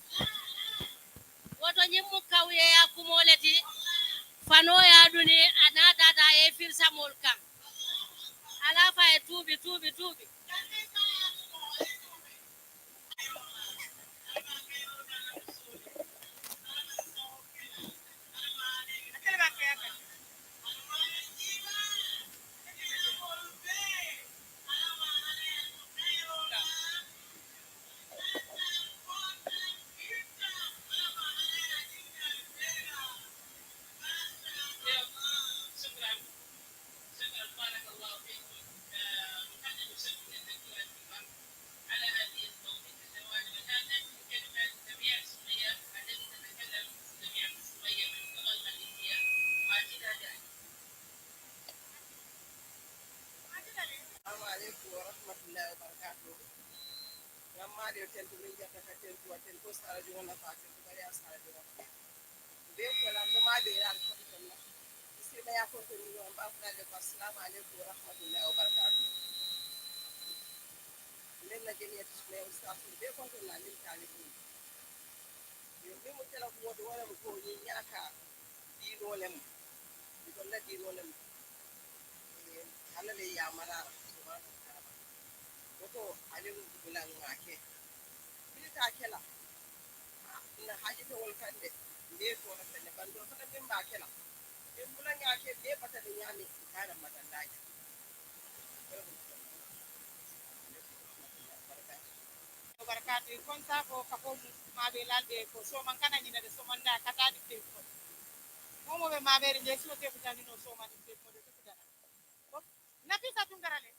Woto nyimmu kawye ya kumoleti fano ya duni anata ta e firsa molka. Alafa e tubi. assalamu alaikum wa rahmatullahi wa barakatuh. Lella jeni tisme ustaz be ko to na lim talibu. Yo be mo tela ko do wala ko ni nyaka di rolem. Di ko la di rolem. Halale ya mara subhanahu wa ta'ala. Ko alimu bulan ngake. Bi ta kela. Na haji to wol kande. Be ko na tele bando fa be ba kela. Be bulan ngake be pata de nyami kana matandaje. Barakati konta ko kapo mabe lalde ko so man kana nyina de so man da kata di te ko mo be mabe re jesu te ko tani no so man te ko de ko dana nabi sa tun garale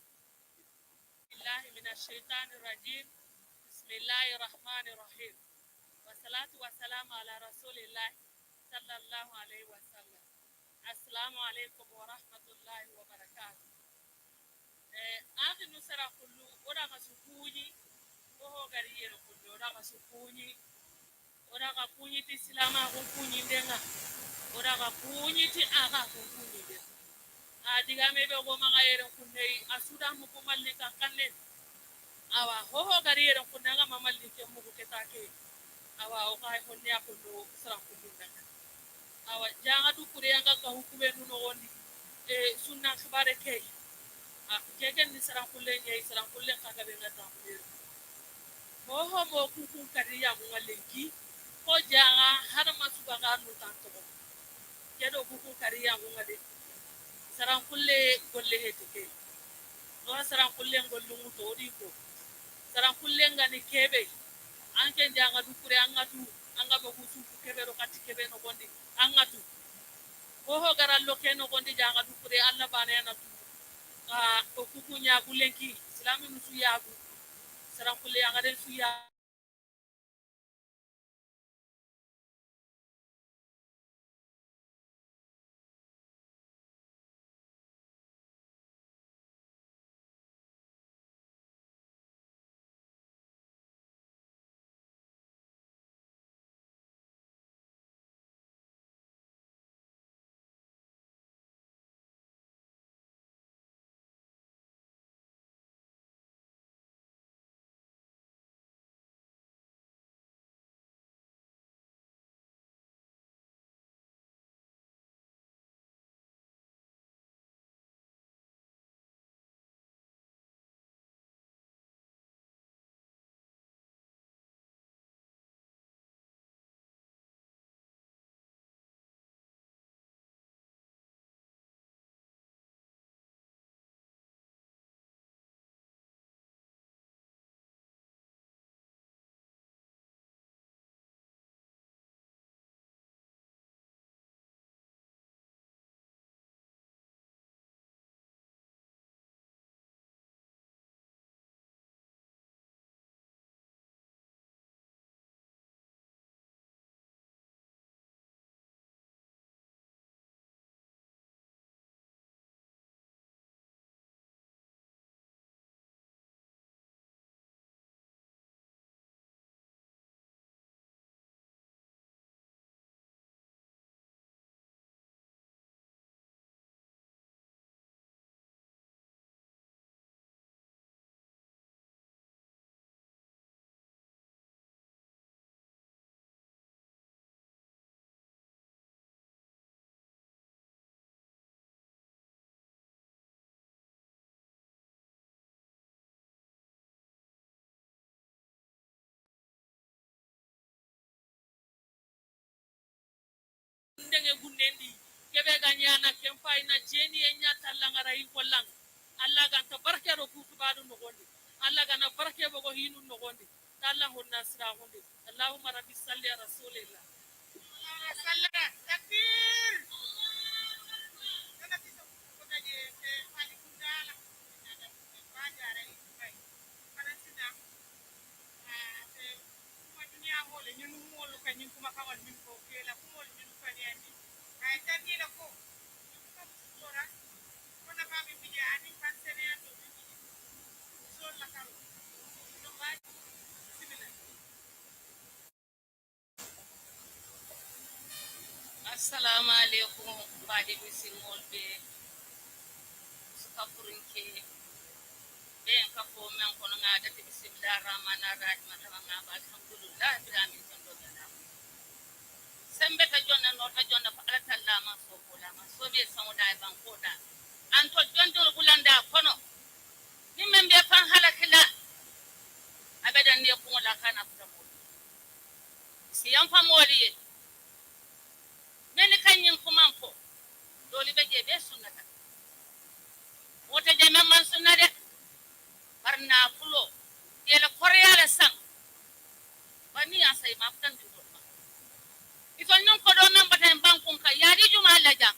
billahi minash shaitani rajim bismillahir rahmanir rahim wa salatu wa salamu ala rasulillah sallallahu alaihi wa sallam assalamu alaikum wa rahmatullahi wa barakatuh ati nusara kullu oda masukuji ko gari yero kullu oda masukuji ora ka kunyi ti silama ko kunyi denga ora ka kunyi ti aga ko kunyi denga diga me be go manga yere kunne asuda mu ko malli ka kanne awa ho ho gari yere kunne ga mamalli ke mu ko ketake awa o ka honne ko do sara ko denga awa janga du kure anga ka hukube nu no wondi sunna khibare ke keken ni sara kulle nyai sara kulle ka ga be ngata ho ho mo ku ku kariya mu ngalenki ko janga hada masuba ga no tanto kedo buku kariya ngade saran kulle golle hetike no saran kulle gollu muto odi ko saran kulle ngani kebe anke janga dukure angatu anga bogu su kebe ro kati kebe no gondi angatu ho garallo ke no gondi janga dukure alla bana na tu ko kuku nya gulenki islami musu yagu saran kulle ngade su ya ndenge gunnendi kebe ganyana kempa ina jeni enya talangara ikolang alla ganta barke ro kutu badu no gondi alla gana barke bogo hinu no gondi talla honna sira gondi allahumma rabbi salli ala rasulillah sallallahu takbir kana tiso ko taje te fali kundala bajare bai kana sida te kuma dunia hole nyunu molu kanyin kuma kawal min ko kela kumol min ko ni andi ay tani la ko ko sora kona ba mi biya ani pansene to so la karo no ba simile Assalamu alaikum bade misimol be suka furinke be en ka fo men kono ngada te bismillahir rahmanir rahim matama ngaba alhamdulillah bil alamin tondo gala sembe ta jonna no ta jonna fa ala talla ma so kola ma so be sawda e bankoda anto jondo gulanda kono ni membe fan halakila abedan ne ko la kana futa si yan famoli men kanyin kuma ko dole be je be sunnata wota je men man sunnade barna fulo yela koreala sang bani asay ma futan din to ito nyon ko do men batan bankun ka yadi juma laja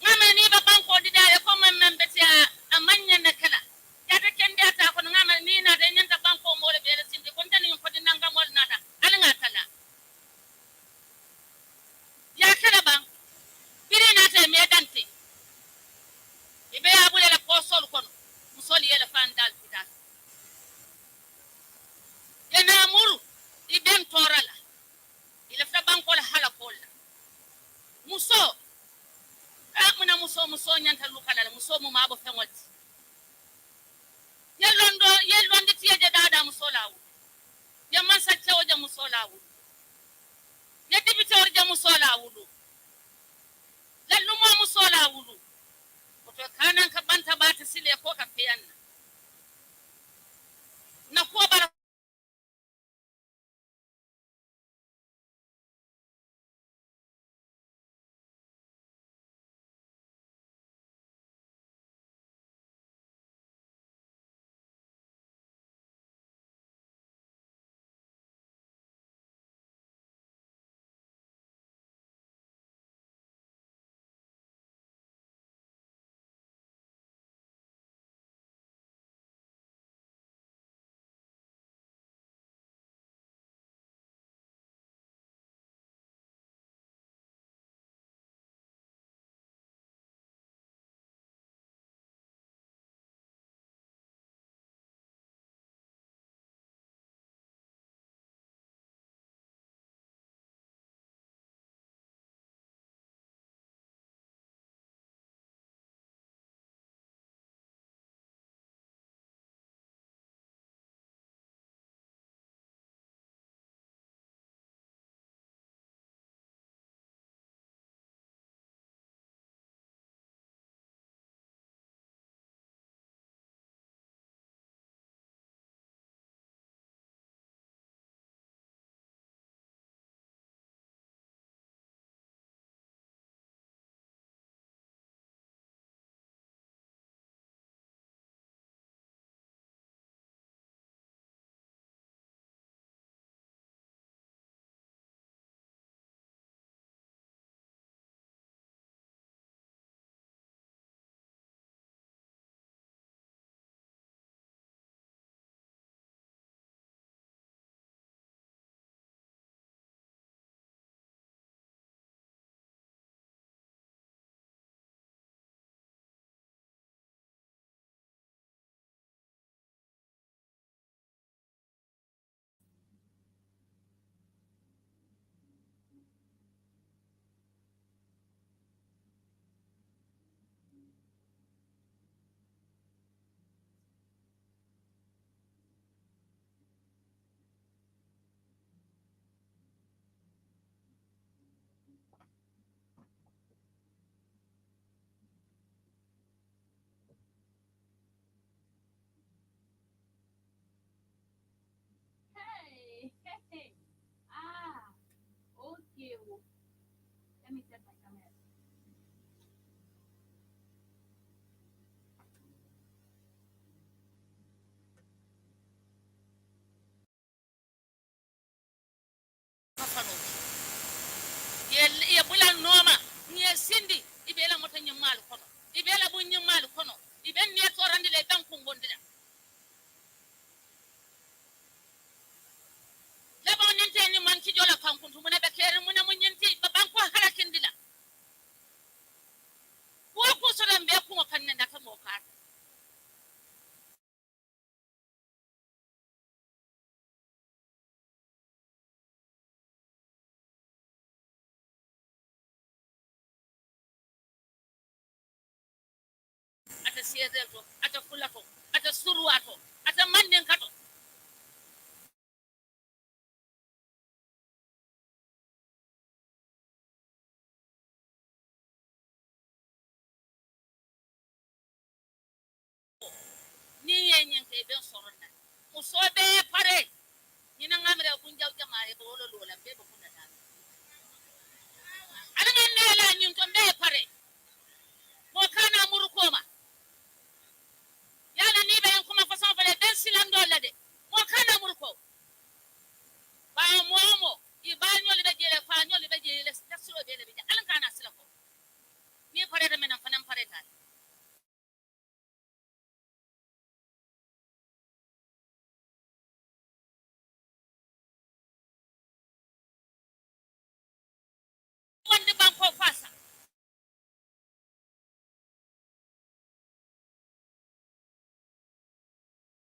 ngame ni ba banko didare ko men beti amanya na kala yata kende ata ko ngame ni na de nyanta banko mo le bere sinde kon tan ko dinanga mol nada alanga kala ya kala ba biri na te me dante ibe abule la ko sol kono musol yela fandal bidal yana muru iben torala ila fa banko la hala kolla muso muna muso nyanta lukala muso mu mabo fengol yelondo tiyeje dada muso lawu ya mansa chawoje muso lawu ya dibite orje muso lawu lallumo muso lawu to kanan ka banta bata sile ko ka fiyanna na ko bara okay. Let me set my camera. ye bulan noma ni sindi ibela mota nyimmal kono ibela bu nyimmal kono iben ne to randi le dan kungondira labo ninte ni man ci jola kankuntu mun be kere mun mun nyinti ba banko harakindila ko so dan be ko kan ne ndata mo ka ata siedel to ata fulato ata surwato ata manden kato ni yenyen ke ben soronna musobe pare ñina ngamre bunjaw jamaare ko wolo lola be ko kunata